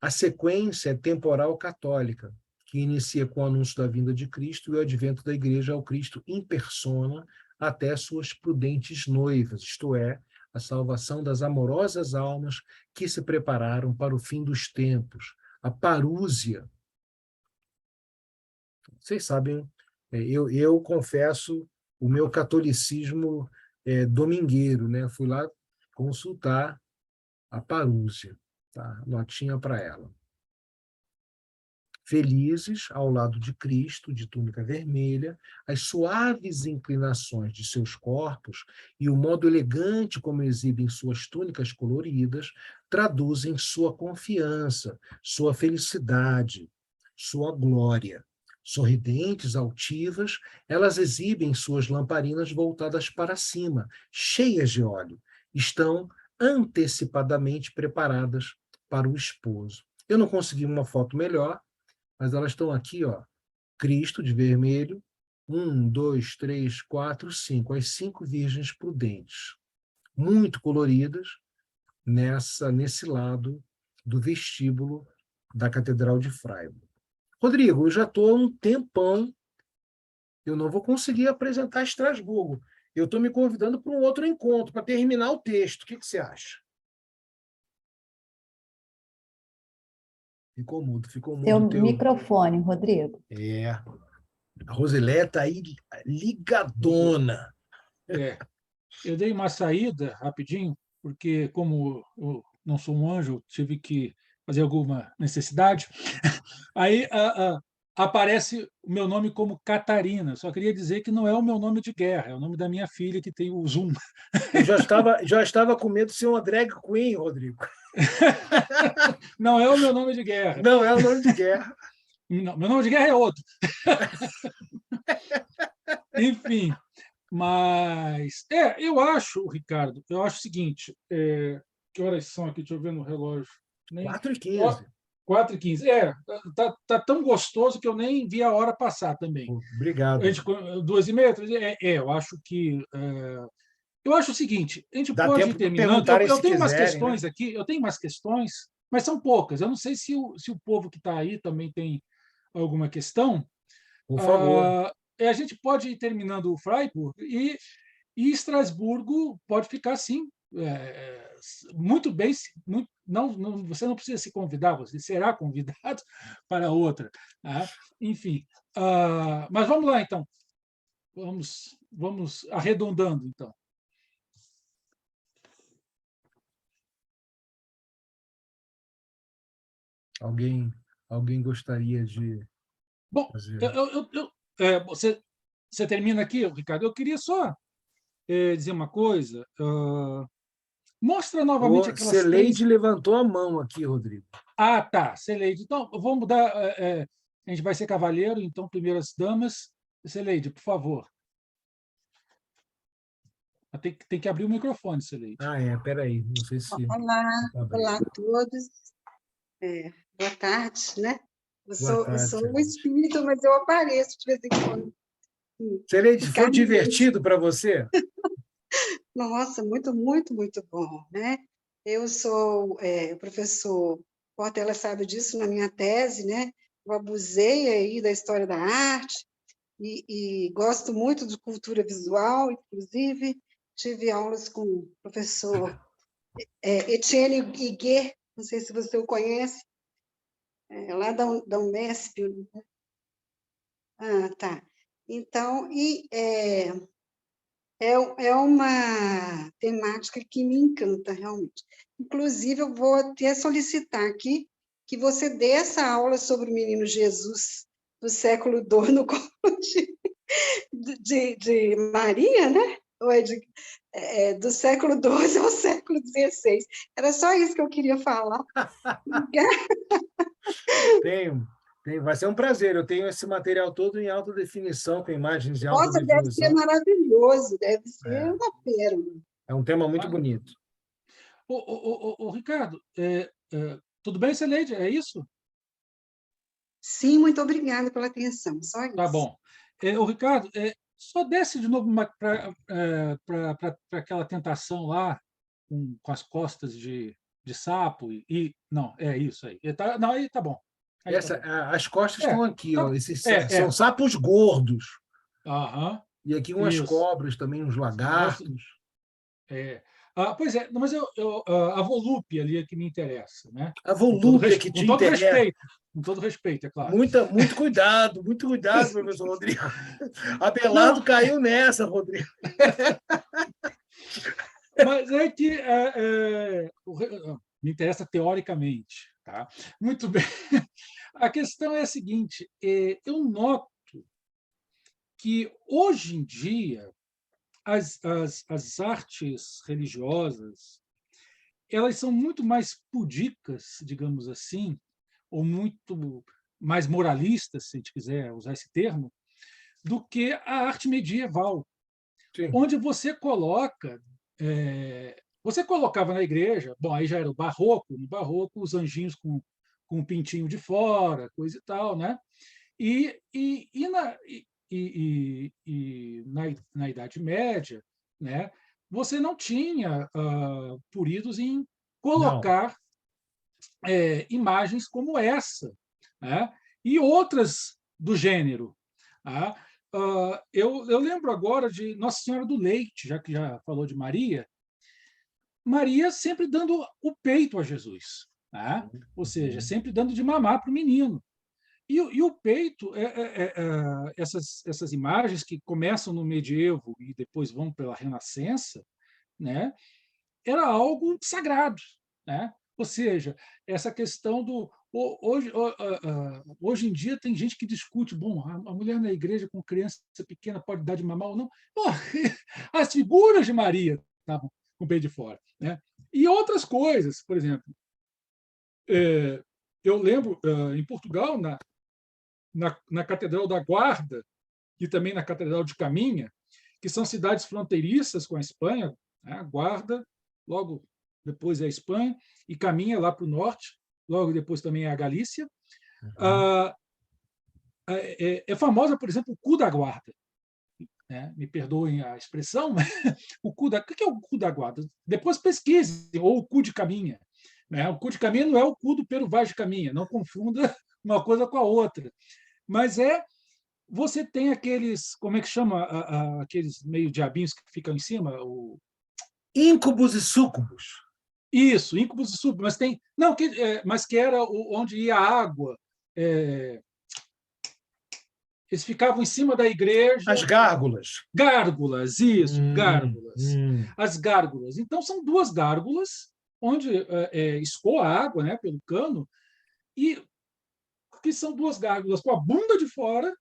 S2: A sequência é temporal católica, que inicia com o anúncio da vinda de Cristo e o advento da igreja ao Cristo em persona até suas prudentes noivas, isto é, a salvação das amorosas almas que se prepararam para o fim dos tempos, a parúzia. Vocês sabem, eu confesso o meu catolicismo domingueiro, né? Fui lá consultar a parúzia, tá? Notinha para ela. Felizes, ao lado de Cristo, de túnica vermelha, as suaves inclinações de seus corpos e o modo elegante como exibem suas túnicas coloridas traduzem sua confiança, sua felicidade, sua glória. Sorridentes, altivas, elas exibem suas lamparinas voltadas para cima, cheias de óleo. Estão antecipadamente preparadas para o esposo. Eu não consegui uma foto melhor, mas elas estão aqui, ó, Cristo de vermelho, 1, 2, 3, 4, 5, as 5 virgens prudentes, muito coloridas nesse lado do vestíbulo da Catedral de Freiburg. Rodrigo, eu já estou há um tempão, eu não vou conseguir apresentar Estrasburgo. Eu estou me convidando para um outro encontro, para terminar o texto. O que você acha? Ficou mudo.
S3: Seu microfone, Rodrigo.
S2: A Rosileia está aí ligadona.
S1: Eu dei uma saída rapidinho, porque como eu não sou um anjo, tive que fazer alguma necessidade. Aí aparece o meu nome como Catarina. Só queria dizer que não é o meu nome de guerra, é o nome da minha filha que tem o Zoom.
S2: Eu já estava com medo de ser uma drag queen, Rodrigo.
S1: Não é o meu nome de guerra.
S2: Não é o nome de guerra.
S1: Não, meu nome de guerra é outro. Enfim, mas eu acho, Ricardo, eu acho o seguinte, que horas são aqui? Deixa eu ver no relógio.
S2: 4h15.
S1: 4h15. Tá tão gostoso que eu nem vi a hora passar também.
S2: Obrigado.
S1: 2h30? Eu acho que eu acho o seguinte, a gente
S2: Dá
S1: pode
S2: tempo
S1: ir
S2: de
S1: terminando.
S2: perguntarem
S1: Eu
S2: se
S1: tenho umas
S2: quiserem, né?
S1: questões aqui, eu tenho umas questões, mas são poucas. Eu não sei se o povo que está aí também tem alguma questão.
S2: Por favor.
S1: A gente pode ir terminando o Freiburg e Estrasburgo pode ficar, sim, muito bem. Não, você não precisa se convidar, você será convidado para outra. Tá? Enfim, mas vamos lá, então. Vamos arredondando, então.
S2: Alguém gostaria de
S1: Bom,
S2: fazer?
S1: você termina aqui, Ricardo. Eu queria só dizer uma coisa. Mostra novamente
S2: O
S1: aquelas três.
S2: Celeide levantou a mão aqui, Rodrigo.
S1: Ah, tá, Celeide. Então, vamos mudar. A gente vai ser cavalheiro, então, primeiro as damas. Celeide, por favor. Tem que abrir o microfone, Celeide.
S2: Peraí, não sei se
S4: Olá,
S2: está
S4: olá
S2: abrindo.
S4: a todos. Boa tarde, né? Eu
S2: Boa
S4: sou, eu
S2: tarde,
S4: sou um
S2: Celeide.
S4: espírito, mas eu apareço de vez em quando.
S2: Celeide, foi
S4: Carne.
S2: divertido para você?
S4: Nossa, muito, muito, muito bom, né? Eu sou o professor Portela sabe disso na minha tese, né? Eu abusei aí da história da arte e gosto muito de cultura visual, inclusive tive aulas com o professor Etienne Guiguet, não sei se você o conhece, lá da Unesp. Ah, tá. Então, é uma temática que me encanta, realmente. Inclusive, eu vou até solicitar aqui que você dê essa aula sobre o menino Jesus do século II no colo de Maria, né? Ou do século XII ao século XVI. Era só isso que eu queria falar.
S2: Vai ser um prazer. Eu tenho esse material todo em alta definição, com imagens em alta
S4: Nossa, deve ser
S2: definição.
S4: maravilhoso, deve ser uma pérola.
S2: É um tema muito bonito.
S1: Ricardo, tudo bem, Celeide? É isso?
S4: Sim, muito obrigada pela atenção, só
S1: Tá
S4: isso.
S1: bom. Ricardo, só desce de novo para aquela tentação lá, com as costas de sapo. Não, é isso aí. Não, aí tá bom. Aí tá bom.
S2: As costas
S1: É,
S2: estão aqui, ó. Esses
S1: é,
S2: são
S1: é.
S2: sapos gordos.
S1: Aham,
S2: E aqui umas
S1: isso.
S2: cobras também, uns
S1: Nossa,
S2: lagartos.
S1: pois é, mas a volúpia ali é que me interessa, né?
S2: A volúpia que
S1: Com
S2: te
S1: todo
S2: interessa.
S1: respeito, com todo respeito, é claro.
S2: Muito cuidado, professor Rodrigo.
S1: Não,
S2: Abelardo caiu nessa, Rodrigo.
S1: mas é que me interessa teoricamente, tá? Muito bem. A questão é a seguinte: eu noto que hoje em dia as artes religiosas elas são muito mais pudicas, digamos assim, ou muito mais moralistas, se a gente quiser usar esse termo, do que a arte medieval,
S2: Sim.
S1: onde você coloca. Você colocava na igreja, bom, aí já era o barroco, no barroco, os anjinhos com o pintinho de fora, coisa e tal, né? Na Idade Média, né, você não tinha puridos em
S2: Não.
S1: colocar imagens como essa, né, e outras do gênero. Tá? Eu lembro agora de Nossa Senhora do Leite, já que já falou de Maria. Maria sempre dando o peito a Jesus, tá? Ou seja, sempre dando de mamar para o menino. E o peito, essas imagens que começam no medievo e depois vão pela Renascença, né, era algo sagrado. Né? Ou seja, essa questão do. Hoje em dia tem gente que discute, bom, a mulher na igreja com criança pequena pode dar de mamar ou não. Pô, as figuras de Maria estavam com o peito de fora. Né? E outras coisas, por exemplo, eu lembro em Portugal, na Catedral da Guarda e também na Catedral de Caminha, que são cidades fronteiriças com a Espanha, né? Guarda, logo depois é a Espanha, e Caminha lá para o norte, logo depois também é a Galícia. É famosa, por exemplo, o cu da Guarda. né? Me perdoem a expressão, mas o que é o cu da guarda? Depois pesquise, ou o cu de caminha. Né? O cu de caminha não é o cu do Pero Vaz de Caminha, não confunda uma coisa com a outra. Mas você tem aqueles, como é que chama, aqueles meio diabinhos que ficam em cima?
S2: Íncubos e súcubos.
S1: Isso, íncubos e súcubos, mas tem. Não, mas que era onde ia a água. Eles ficavam em cima da igreja.
S2: As gárgulas.
S1: Gárgulas, isso, gárgulas.
S2: Hum.
S1: As gárgulas. Então, são duas gárgulas, onde escoa a água, né, pelo cano, e que são duas gárgulas com a bunda de fora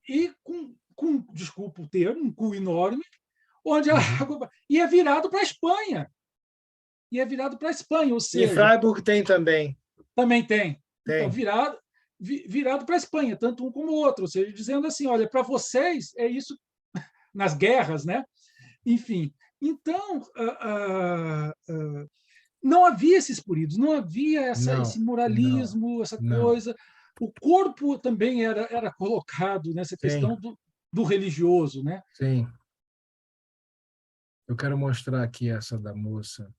S1: e com, desculpa o termo, um cu enorme, onde a água. E é virado para a Espanha. Ou seja.
S2: E Freiburg tem também.
S1: Também tem. Então, virado para a Espanha, tanto um como o outro, ou seja, dizendo assim, olha, para vocês é isso nas guerras, né? Enfim, então não havia esses purismos, não havia esse moralismo, essa coisa. O corpo também era colocado nessa questão do religioso, né?
S2: Sim. Eu quero mostrar aqui essa da moça.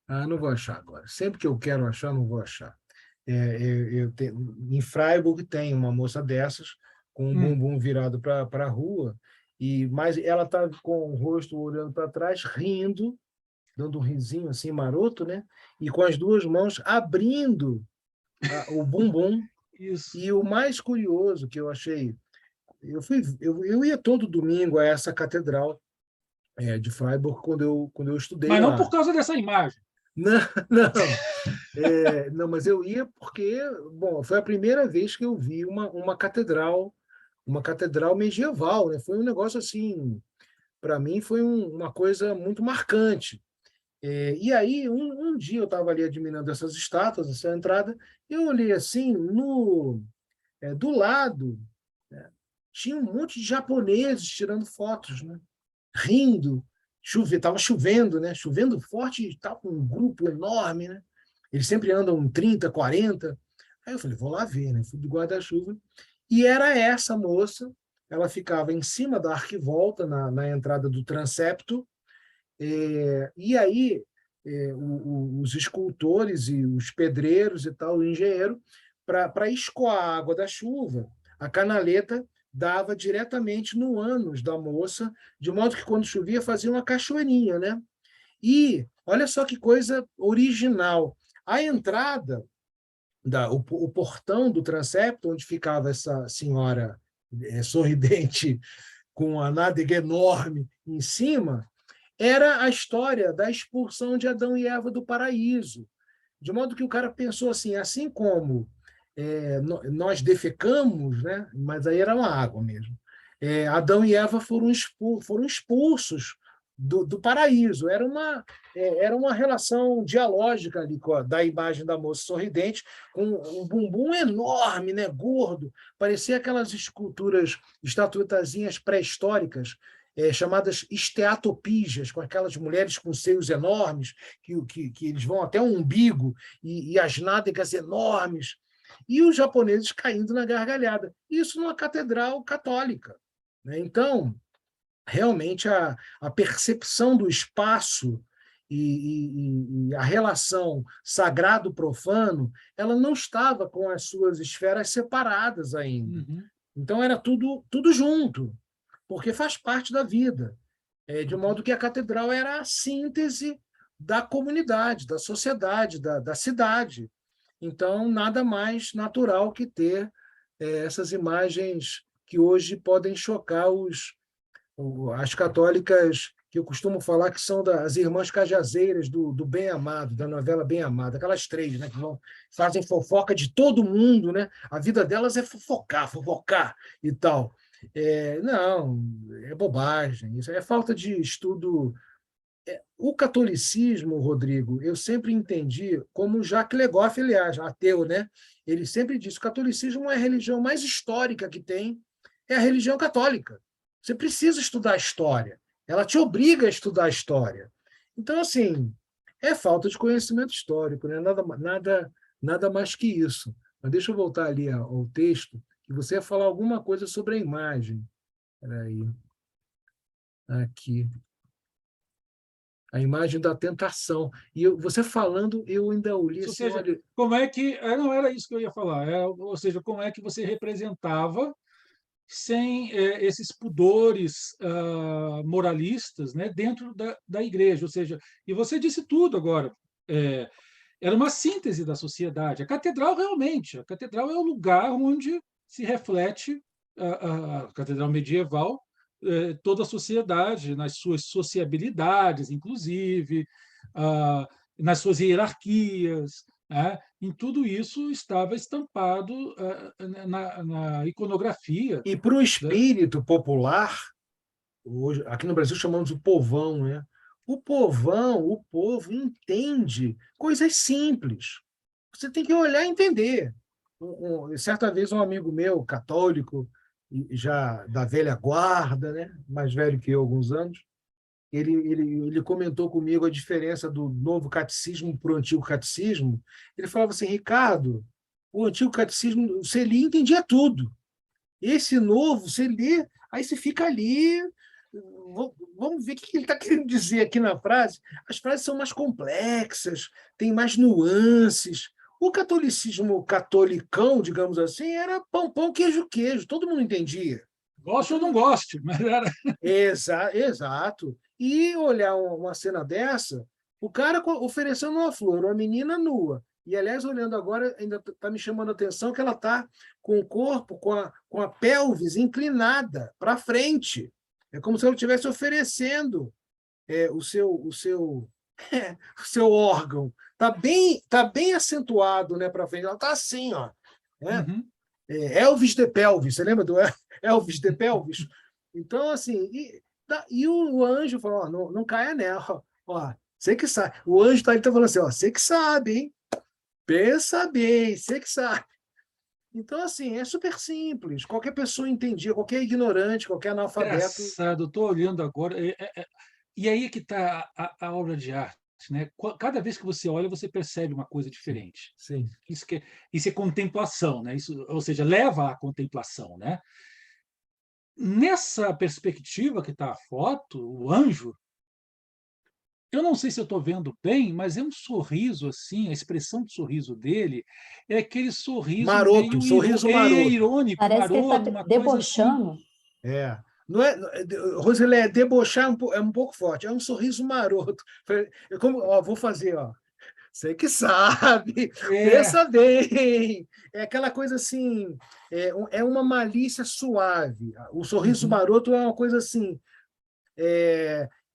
S2: Não vou achar agora. Sempre que eu quero achar, não vou achar. Em Freiburg tem uma moça dessas, com um bumbum virado para a rua, mas ela está com o rosto olhando para trás, rindo, dando um risinho assim maroto, né? E com as duas mãos abrindo o bumbum.
S1: Isso.
S2: E o mais curioso que eu achei, eu ia todo domingo a essa catedral de Freiburg quando eu estudei
S1: lá. Mas não
S2: lá.
S1: por causa dessa imagem.
S2: Não, mas eu ia porque, bom, foi a primeira vez que eu vi uma catedral medieval, né? Foi um negócio assim, para mim foi uma coisa muito marcante. E aí, um dia eu estava ali admirando essas estátuas, essa entrada, eu olhei assim, do lado, né, tinha um monte de japoneses tirando fotos, né? Rindo, estava chovendo, né? Chovendo forte, estava com um grupo enorme, né? Eles sempre andam 30, 40. Aí eu falei, vou lá ver, né? Fui de guarda-chuva. E era essa moça, ela ficava em cima da arquivolta, na entrada do transepto, e aí os escultores e os pedreiros e tal, o engenheiro, para escoar a água da chuva, a canaleta dava diretamente no ânus da moça, de modo que quando chovia fazia uma cachoeirinha, né? E olha só que coisa original. A entrada, o portão do transepto, onde ficava essa senhora sorridente com a nádega enorme em cima, era a história da expulsão de Adão e Eva do paraíso. De modo que o cara pensou assim como nós defecamos, né? Mas aí era uma água mesmo. Adão e Eva foram expulsos do paraíso. Era uma relação dialógica ali da imagem da moça sorridente, com um bumbum enorme, né? Gordo. Parecia aquelas estatuetazinhas pré-históricas, chamadas esteatopígias, com aquelas mulheres com seios enormes, que eles vão até o umbigo, e as nádegas enormes, e os japoneses caindo na gargalhada. Isso numa catedral católica, né? Então, realmente, a percepção do espaço e a relação sagrado-profano, ela não estava com as suas esferas separadas ainda. Então, era tudo junto, porque faz parte da vida, de modo que a catedral era a síntese da comunidade, da sociedade, da cidade. Então, nada mais natural que ter essas imagens que hoje podem chocar as católicas, que eu costumo falar que são as irmãs cajazeiras do Bem Amado, da novela Bem Amado, aquelas três, né, que fazem fofoca de todo mundo, né? A vida delas é fofocar e tal. Não, é bobagem, isso é falta de estudo. O catolicismo, Rodrigo, eu sempre entendi como Jacques Legoff, aliás, ateu, né? Ele sempre disse que o catolicismo é a religião mais histórica que tem, é a religião católica. Você precisa estudar a história, ela te obriga a estudar a história. Então, assim, é falta de conhecimento histórico, né? Nada mais que isso. Mas deixa eu voltar ali ao texto, que você ia falar alguma coisa sobre a imagem. Espera aí. Aqui. A imagem da tentação. E você falando, eu ainda olhei
S1: Ou
S2: assim,
S1: seja,
S2: olha,
S1: como é que... Não era isso que eu ia falar. Ou seja, como é que você representava sem esses pudores moralistas, né, dentro da igreja. Ou seja, e você disse tudo agora. Era uma síntese da sociedade. A catedral, realmente, a catedral é o lugar onde se reflete a catedral medieval, toda a sociedade, nas suas sociabilidades, inclusive, nas suas hierarquias, né? Em tudo isso estava estampado na iconografia.
S2: e para o espírito popular, hoje, aqui no Brasil chamamos o povão, né? O povão, o povo entende coisas simples. Você tem que olhar e entender. Certa vez, um amigo meu, católico, já da velha guarda, né? Mais velho que eu, alguns anos, ele comentou comigo a diferença do novo catecismo para o antigo catecismo. Ele falava assim, Ricardo, o antigo catecismo, você lia e entendia tudo. Esse novo, você lê, aí você fica ali. Vamos ver o que ele está querendo dizer aqui na frase. As frases são mais complexas, tem mais nuances. O catolicismo catolicão, digamos assim, era pão, pão, queijo, queijo. Todo mundo entendia.
S1: Goste ou não goste, mas era...
S2: Exato. E olhar uma cena dessa, o cara oferecendo uma flor, uma menina nua. E, aliás, olhando agora, ainda está me chamando a atenção que ela está com o corpo, com a pelvis inclinada para frente. É como se ela estivesse oferecendo o seu órgão. Tá bem acentuado, né, para frente. Ela está assim, ó, né?
S1: Uhum.
S2: Elvis de pelvis. Você lembra do Elvis de pelvis? Então, assim, e o anjo falou, não caia nela. Ó, você que sabe. O anjo está falando assim, ó, você que sabe, hein? Pensa bem, você que sabe. Então, assim, é super simples. Qualquer pessoa entendia, qualquer ignorante, qualquer analfabeto.
S1: Engraçado, estou olhando agora. E aí é que está a obra de arte. Né? Cada vez que você olha, você percebe uma coisa diferente.
S2: Sim.
S1: Isso é contemplação, né? Isso, ou seja, leva à contemplação. Né? Nessa perspectiva que está a foto, o anjo, eu não sei se eu estou vendo bem, mas é um sorriso assim, a expressão do sorriso dele é aquele sorriso
S2: Maroto,
S1: meio
S2: sorriso maroto.
S1: irônico,
S3: Parece que ele
S1: maroto,
S3: está
S1: uma coisa assim.
S3: debochando.
S2: Não é, Rosilé, debochar é um pouco forte, é um sorriso maroto. Vou fazer, ó. Você que sabe, pensa bem. É aquela coisa assim, é uma malícia suave. O sorriso maroto é uma coisa assim,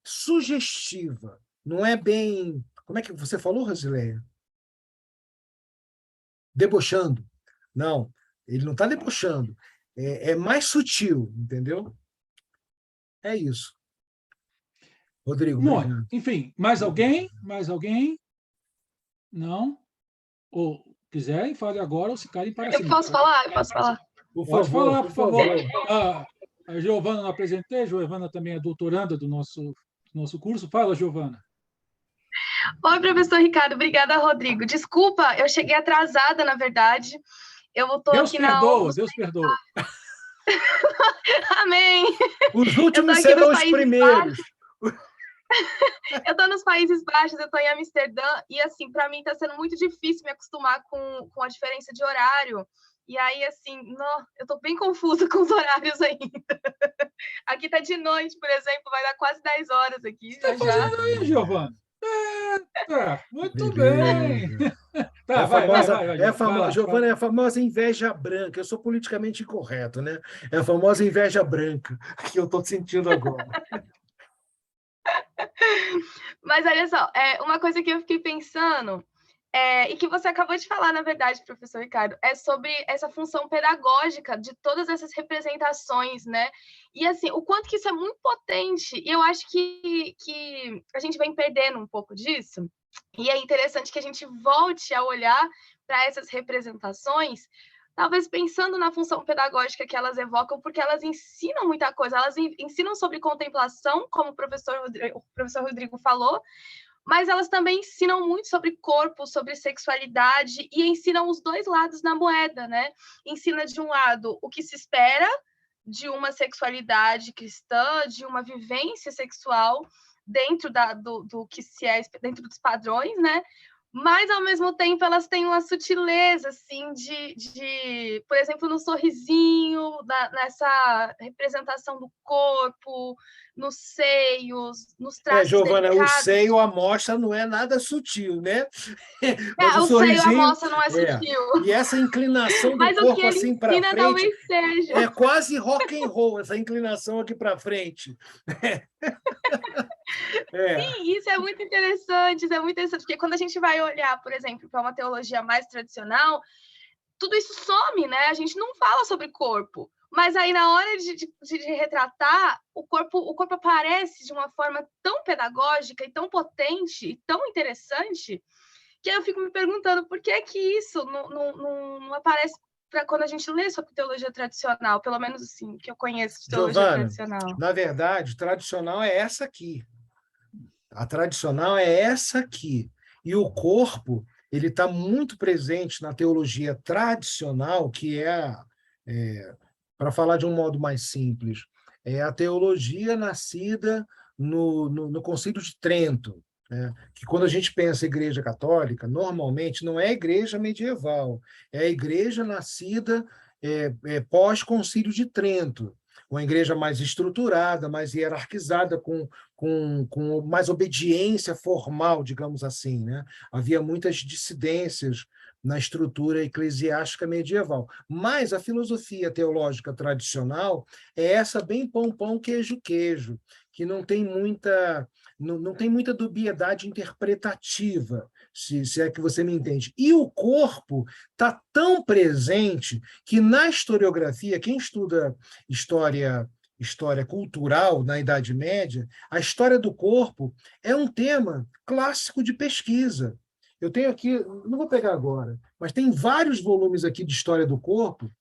S2: sugestiva. Não é bem. Como é que você falou, Rosileia? Debochando. Não, ele não está debochando. É mais sutil, entendeu? É isso. Rodrigo,
S1: Bom,
S2: obrigado.
S1: enfim, mais alguém? Mais alguém? Não? Ou quiserem, fale agora ou se calem para
S5: Eu
S1: sempre.
S5: posso falar? Eu posso falar?
S1: Pode falar, por favor. A Giovana não apresentei, a Giovana também é doutoranda do nosso curso. Fala, Giovana.
S5: Oi, professor Ricardo. Obrigada, Rodrigo. Desculpa, eu cheguei atrasada, na verdade. Eu estou aqui na aula.
S1: Deus perdoa.
S5: Amém.
S2: Os últimos serão os primeiros.
S5: Eu estou nos Países Baixos, eu estou em Amsterdã, e, assim, para mim está sendo muito difícil me acostumar com a diferença de horário. E aí, assim, eu estou bem confusa com os horários ainda. Aqui está de noite, por exemplo, vai dar quase 10 horas aqui.
S1: O que você está fazendo aí, Giovana? Muito bem. Tá, vai.
S2: Giovana, é a famosa inveja branca. Eu sou politicamente incorreto, né? É a famosa inveja branca que eu estou sentindo agora.
S5: Mas olha só, uma coisa que eu fiquei pensando, e que você acabou de falar, na verdade, professor Ricardo, é sobre essa função pedagógica de todas essas representações, né? E, assim, o quanto que isso é muito potente, e eu acho que a gente vem perdendo um pouco disso, e é interessante que a gente volte a olhar para essas representações, talvez pensando na função pedagógica que elas evocam, porque elas ensinam muita coisa, elas ensinam sobre contemplação, como o professor Rodrigo falou, mas elas também ensinam muito sobre corpo, sobre sexualidade, e ensinam os dois lados da moeda, né? Ensina, de um lado, o que se espera de uma sexualidade cristã, de uma vivência sexual dentro do que se é, dentro dos padrões, né? Mas, ao mesmo tempo, elas têm uma sutileza, assim, por exemplo, no sorrisinho, nessa representação do corpo, nos seios, nos traços
S2: Giovana, o
S5: delicados.
S2: seio à mostra não é nada sutil, né? Mas
S5: o seio à mostra não é sutil.
S2: E essa inclinação do
S5: Mas
S2: corpo
S5: o que ele
S2: assim para
S5: ensina
S2: frente
S5: talvez seja.
S2: é quase rock and roll, essa inclinação aqui para frente.
S5: Sim, isso é muito interessante, porque quando a gente vai olhar, por exemplo, para uma teologia mais tradicional, tudo isso some, né? A gente não fala sobre corpo, mas aí na hora de retratar, o corpo aparece de uma forma tão pedagógica e tão potente e tão interessante, que eu fico me perguntando por que isso não aparece para quando a gente lê sobre teologia tradicional, pelo menos assim, que eu conheço de teologia
S2: Giovana,
S5: tradicional.
S2: na verdade, tradicional é essa aqui. A tradicional é essa aqui. E o corpo, ele está muito presente na teologia tradicional, que para falar de um modo mais simples, é a teologia nascida no Concílio de Trento, né? Que quando a gente pensa em Igreja Católica, normalmente não é a igreja medieval, é a igreja nascida pós-Concílio de Trento, uma igreja mais estruturada, mais hierarquizada, com mais obediência formal, digamos assim, né? Havia muitas dissidências na estrutura eclesiástica medieval. Mas a filosofia teológica tradicional é essa bem pão, queijo, que não tem muita dubiedade interpretativa, se é que você me entende. E o corpo está tão presente que na historiografia, quem estuda história cultural na Idade Média, a história do corpo é um tema clássico de pesquisa. Eu tenho aqui, não vou pegar agora, mas tem vários volumes aqui de história do corpo,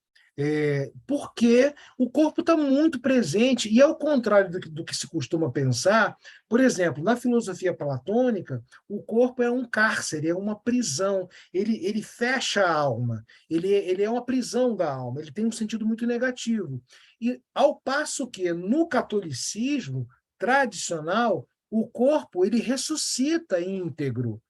S2: porque o corpo está muito presente, e ao contrário do que se costuma pensar, por exemplo, na filosofia platônica, o corpo é um cárcere, é uma prisão, ele fecha a alma, ele é uma prisão da alma, ele tem um sentido muito negativo. E ao passo que no catolicismo tradicional, o corpo ele ressuscita íntegro.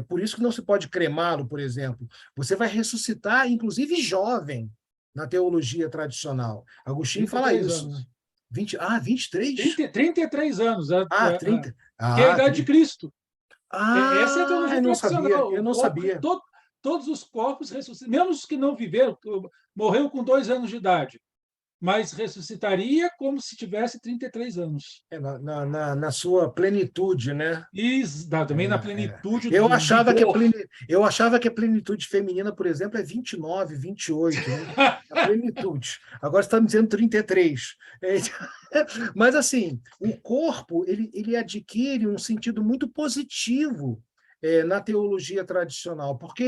S2: Por isso que não se pode cremá-lo, por exemplo. Você vai ressuscitar, inclusive jovem, na teologia tradicional. Agostinho fala isso.
S1: Anos.
S2: 23?
S1: 33 anos.
S2: 30.
S1: Que é a idade de Cristo. Essa é a teologia
S2: eu não
S1: tradicional.
S2: Sabia, eu não sabia.
S1: Todos os corpos ressuscitam, mesmo os que não viveram, morreu com 2 anos de idade, mas ressuscitaria como se tivesse 33 anos.
S2: Na sua plenitude, né?
S1: Também na plenitude.
S2: Eu achava que a plenitude feminina, por exemplo, é 29, 28, né? A plenitude. Agora você está me dizendo 33. Mas, assim, o corpo ele adquire um sentido muito positivo na teologia tradicional, porque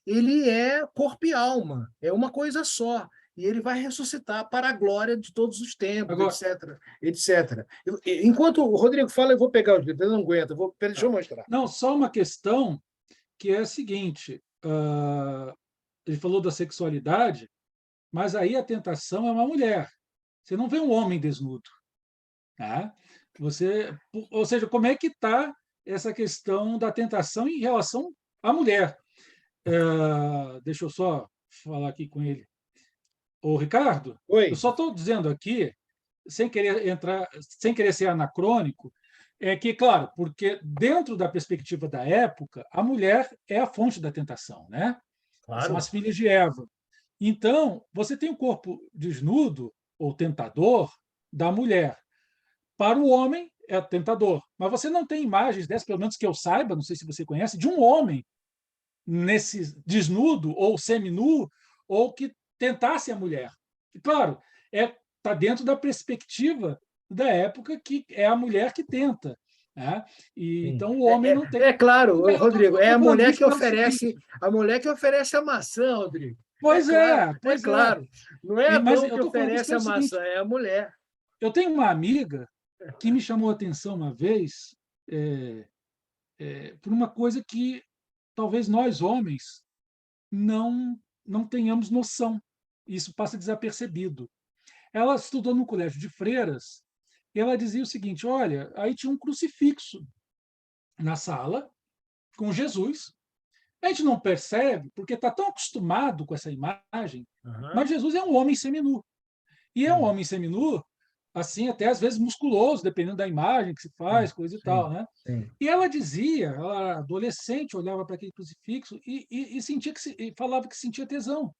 S2: ele é corpo e alma, é uma coisa só. E ele vai ressuscitar para a glória de todos os tempos, agora, etc. Enquanto o Rodrigo fala, eu vou pegar os dedos, eu não aguento, deixa eu mostrar.
S1: Não, só uma questão que é a seguinte, ele falou da sexualidade, mas aí a tentação é uma mulher. Você não vê um homem desnudo. Tá? Ou seja, como é que está essa questão da tentação em relação à mulher? Deixa eu só falar aqui com ele. Ô, Ricardo,
S2: Oi.
S1: Eu só estou dizendo aqui, sem querer ser anacrônico, que, claro, porque dentro da perspectiva da época, a mulher é a fonte da tentação, né?
S2: Claro.
S1: São as filhas de Eva. Então, você tem o corpo desnudo ou tentador da mulher. Para o homem, é tentador. Mas você não tem imagens dessas, pelo menos que eu saiba, não sei se você conhece, de um homem nesse desnudo ou seminu, ou que tentasse a mulher. E, claro, está dentro da perspectiva da época, que é a mulher que tenta. Né? Então o homem não tem.
S2: Claro, Rodrigo, é a mulher que oferece a maçã, Rodrigo.
S1: Pois é,
S2: claro. Não é a mão que oferece a maçã, é a mulher.
S1: Eu tenho uma amiga que me chamou a atenção uma vez por uma coisa que talvez nós, homens, não tenhamos noção. Isso passa desapercebido. ela estudou num colégio de freiras, e ela dizia o seguinte: olha, aí tinha um crucifixo na sala, com Jesus. A gente não percebe, porque está tão acostumado com essa imagem,
S2: Aham,
S1: mas Jesus é um homem seminu. E é um
S2: sim,
S1: homem seminu, assim, até às vezes musculoso, dependendo da imagem que se
S2: sim,
S1: faz, coisa e
S2: sim,
S1: tal, né?
S2: sim.
S1: E ela dizia, ela adolescente, olhava para aquele crucifixo e sentia e falava que sentia tesão.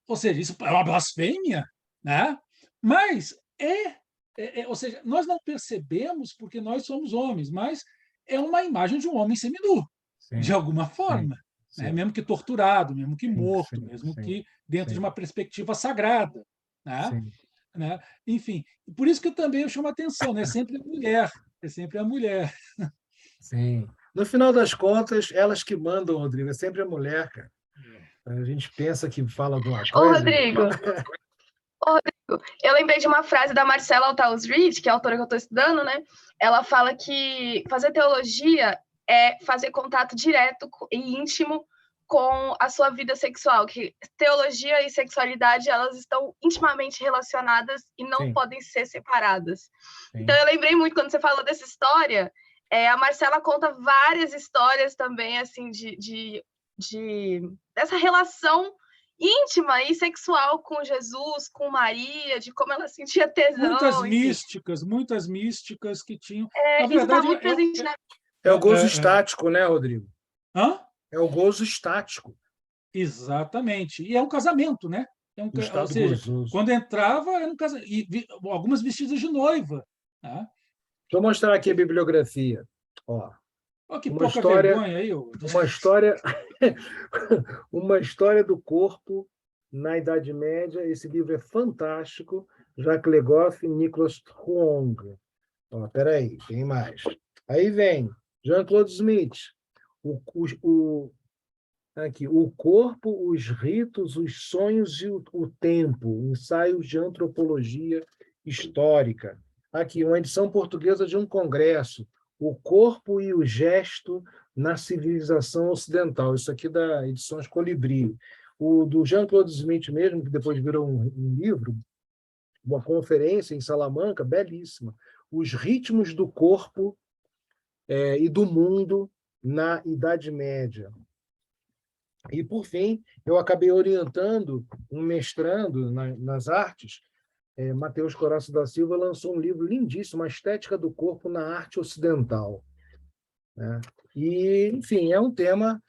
S1: Ou seja, isso é uma blasfêmia, né? Mas ou seja, nós não percebemos porque nós somos homens, mas é uma imagem de um homem seminu, de
S2: Sim,
S1: alguma
S2: sim,
S1: forma, né?
S2: sim,
S1: Mesmo que torturado, mesmo que
S2: sim,
S1: morto,
S2: sim,
S1: mesmo
S2: sim,
S1: que dentro de
S2: sim,
S1: uma perspectiva sagrada, né?
S2: sim,
S1: Né? Enfim, por isso que eu também chamo a atenção, né? Sempre a mulher, é sempre a mulher.
S2: sim. No final das contas, elas que mandam, Rodrigo, é sempre a mulher, cara. A gente pensa que fala alguma
S5: Ô,
S2: coisa.
S5: Rodrigo, eu lembrei de uma frase da Marcella Altaus Reed, que é a autora que eu estou estudando, né? Ela fala que fazer teologia é fazer contato direto e íntimo com a sua vida sexual, que teologia e sexualidade, elas estão intimamente relacionadas e não
S2: Sim,
S5: podem ser separadas. Então,
S2: sim,
S5: eu lembrei muito, quando você falou dessa história, a Marcela conta várias histórias também, assim, dessa relação íntima e sexual com Jesus, com Maria, de como ela sentia tesão, enfim.
S1: Muitas místicas que tinham. Na
S5: Isso está
S1: verdade,
S5: muito presente na.
S2: é o gozo
S1: é,
S2: estático, né, Rodrigo?
S1: hã?
S2: É o gozo estático,
S1: Exatamente. E é um casamento, né?
S2: o
S1: Ou
S2: estado
S1: seja,
S2: gozoso.
S1: quando entrava, era um casamento. E algumas vestidas de noiva. Né?
S2: Deixa eu mostrar aqui a bibliografia. Ó,
S1: Olha que
S2: uma
S1: pouca
S2: história,
S1: vergonha aí.
S2: uma história, uma história do corpo na Idade Média. Esse livro é fantástico. Jacques Le Goff e Nicholas Huong. Ó, peraí, tem mais. Aí vem Jean-Claude Smith. Aqui, o corpo, os ritos, os sonhos e o tempo, ensaios de antropologia histórica. Aqui, uma edição portuguesa de um congresso, o corpo e o gesto na civilização ocidental. Isso aqui da Edições Colibri. O do Jean-Claude Smith mesmo, que depois virou um livro, uma conferência em Salamanca, belíssima. Os ritmos do corpo e do mundo na Idade Média. E, por fim, eu acabei orientando um mestrando nas artes. Matheus Coraço da Silva lançou um livro lindíssimo, A Estética do Corpo na Arte Ocidental. Né? E, enfim, é um tema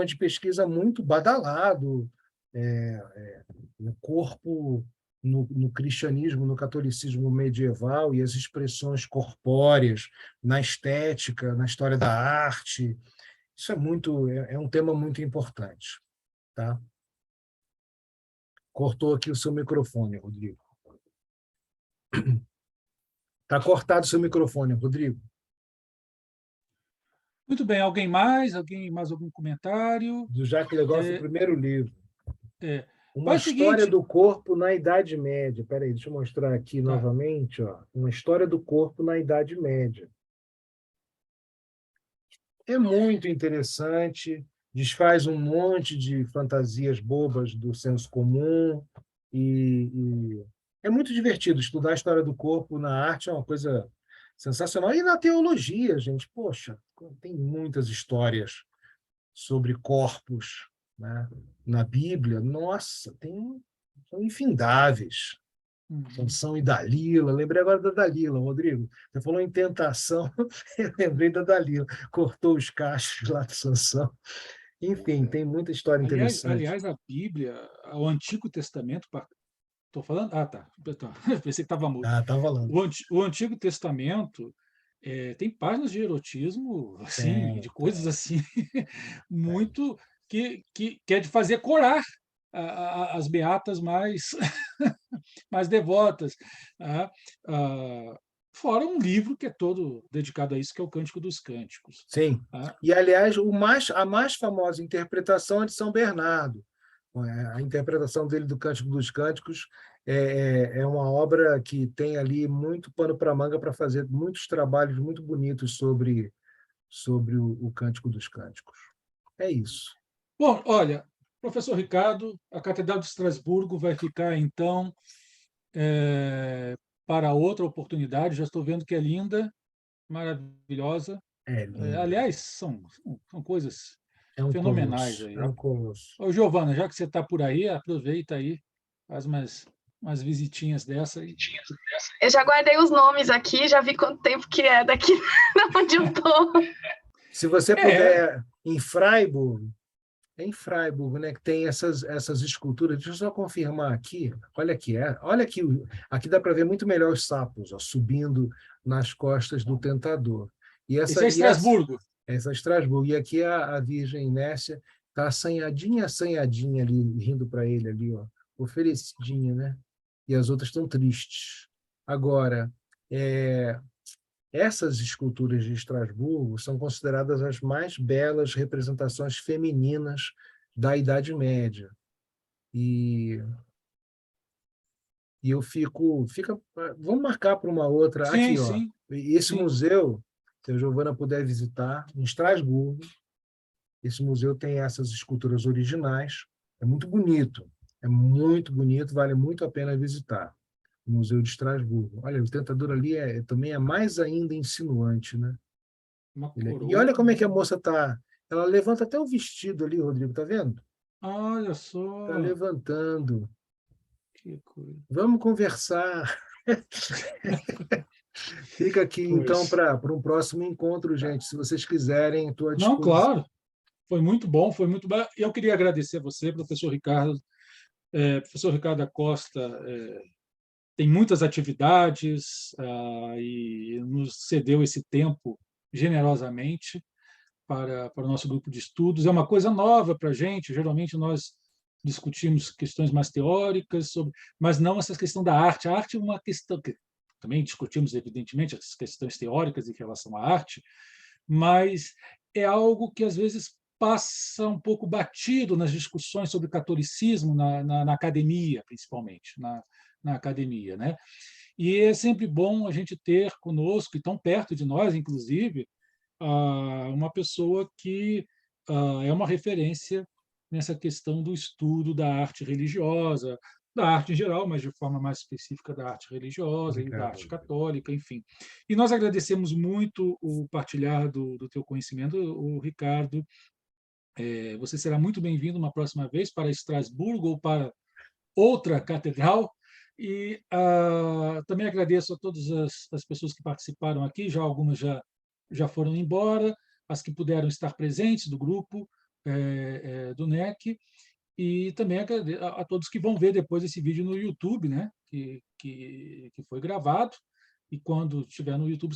S2: de pesquisa muito badalado. O corpo no cristianismo, no catolicismo medieval e as expressões corpóreas na estética, na história da arte. Isso é um tema muito importante. Tá? Cortou aqui o seu microfone, Rodrigo. Está cortado o seu microfone, Rodrigo.
S1: Muito bem, alguém mais? Alguém mais algum comentário?
S2: Do Jacques Le Goff, o
S1: É,
S2: primeiro livro.
S1: é.
S2: Uma
S1: Faz o
S2: história
S1: seguinte,
S2: do corpo na Idade Média. Espera aí, deixa eu mostrar aqui
S1: tá.
S2: novamente. Ó. Uma história do corpo na Idade Média. É muito interessante, desfaz um monte de fantasias bobas do senso comum e é muito divertido. Estudar a história do corpo na arte é uma coisa sensacional. E na teologia, gente, poxa, tem muitas histórias sobre corpos, né? Na Bíblia. Nossa, são infindáveis.
S1: Uhum.
S2: Sansão e Dalila. Lembrei agora da Dalila, Rodrigo. Você falou em tentação, eu lembrei da Dalila. Cortou os cachos lá de Sansão. Enfim, tem muita história interessante.
S1: Aliás, a Bíblia, o Antigo Testamento, estou falando? Ah, tá. Pensei que estava mudo.
S2: Ah, tá falando.
S1: O Antigo Testamento tem páginas de erotismo, assim,
S2: Tem,
S1: de coisas assim,
S2: tem.
S1: muito que é de fazer corar as beatas mais, mais devotas. Tá? Fora um livro que é todo dedicado a isso, que é o Cântico dos Cânticos.
S2: Sim.
S1: Tá?
S2: E, aliás, a mais famosa interpretação é de São Bernardo. A interpretação dele do Cântico dos Cânticos é uma obra que tem ali muito pano para manga para fazer muitos trabalhos muito bonitos sobre o Cântico dos Cânticos. É isso.
S1: Bom, olha, professor Ricardo, a Catedral de Estrasburgo vai ficar, então, para outra oportunidade. Já estou vendo que é linda, maravilhosa.
S2: É lindo.
S1: Aliás, são coisas
S2: É um
S1: fenomenais
S2: colosso.
S1: aí.
S2: É um colosso.
S1: Ô, Giovana, já que você está por aí, aproveita aí, faz umas visitinhas dessa.
S5: Eu já guardei os nomes aqui, já vi quanto tempo que é daqui de onde eu estou.
S2: Se você puder, em Freiburg, é em Freiburg, né, que tem essas esculturas. Deixa eu só confirmar aqui. Olha aqui, olha aqui, aqui dá para ver muito melhor os sapos, ó, subindo nas costas do tentador.
S1: Esse é Estrasburgo.
S2: Essa é Estrasburgo. E aqui a Virgem Inércia está assanhadinha ali, rindo para ele ali, ó, oferecidinha, né? E as outras estão tristes. Agora, essas esculturas de Estrasburgo são consideradas as mais belas representações femininas da Idade Média. E eu vamos marcar para uma outra.
S1: Sim,
S2: Aqui, ó.
S1: sim.
S2: Esse
S1: Sim.
S2: museu, se a Giovana puder visitar, em Estrasburgo, esse museu tem essas esculturas originais. É muito bonito, vale muito a pena visitar. O Museu de Estrasburgo. Olha, o tentador ali também é mais ainda insinuante, né? E olha como é que a moça está. Ela levanta até o vestido ali, Rodrigo, tá vendo?
S1: Olha só.
S2: Está levantando.
S1: Que coisa.
S2: Vamos conversar. Fica aqui, então, para um próximo encontro, gente. Se vocês quiserem, estou à disposição.
S1: Não, claro. Foi muito bom, foi muito bom. Eu queria agradecer a você, professor Ricardo. Professor Ricardo da Costa tem muitas atividades e nos cedeu esse tempo generosamente para o nosso grupo de estudos. É uma coisa nova para a gente. Geralmente nós discutimos questões mais teóricas, mas não essa questão da arte. A arte é uma questão que também discutimos, evidentemente, as questões teóricas em relação à arte, mas é algo que às vezes passa um pouco batido nas discussões sobre catolicismo na academia, principalmente, na academia, né? E é sempre bom a gente ter conosco, e tão perto de nós, inclusive, uma pessoa que é uma referência nessa questão do estudo da arte religiosa, da arte em geral, mas de forma mais específica da arte religiosa e da arte católica, enfim. E nós agradecemos muito o partilhar do teu conhecimento, o Ricardo. Você será muito bem-vindo uma próxima vez para Estrasburgo ou para outra catedral. E também agradeço a todas as pessoas que participaram aqui, já algumas já foram embora, as que puderam estar presentes do grupo do NEC, e também a todos que vão ver depois esse vídeo no YouTube, né, que foi gravado, e quando estiver no YouTube,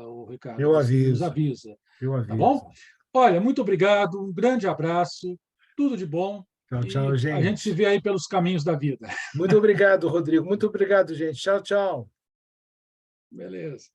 S1: o Ricardo, você nos avisa.
S2: Eu aviso.
S1: Tá bom? Olha, muito obrigado, um grande abraço, tudo de bom.
S2: Tchau, tchau, gente.
S1: A gente se vê aí pelos caminhos da vida.
S2: Muito obrigado, Rodrigo. Muito obrigado, gente. Tchau, tchau.
S1: Beleza.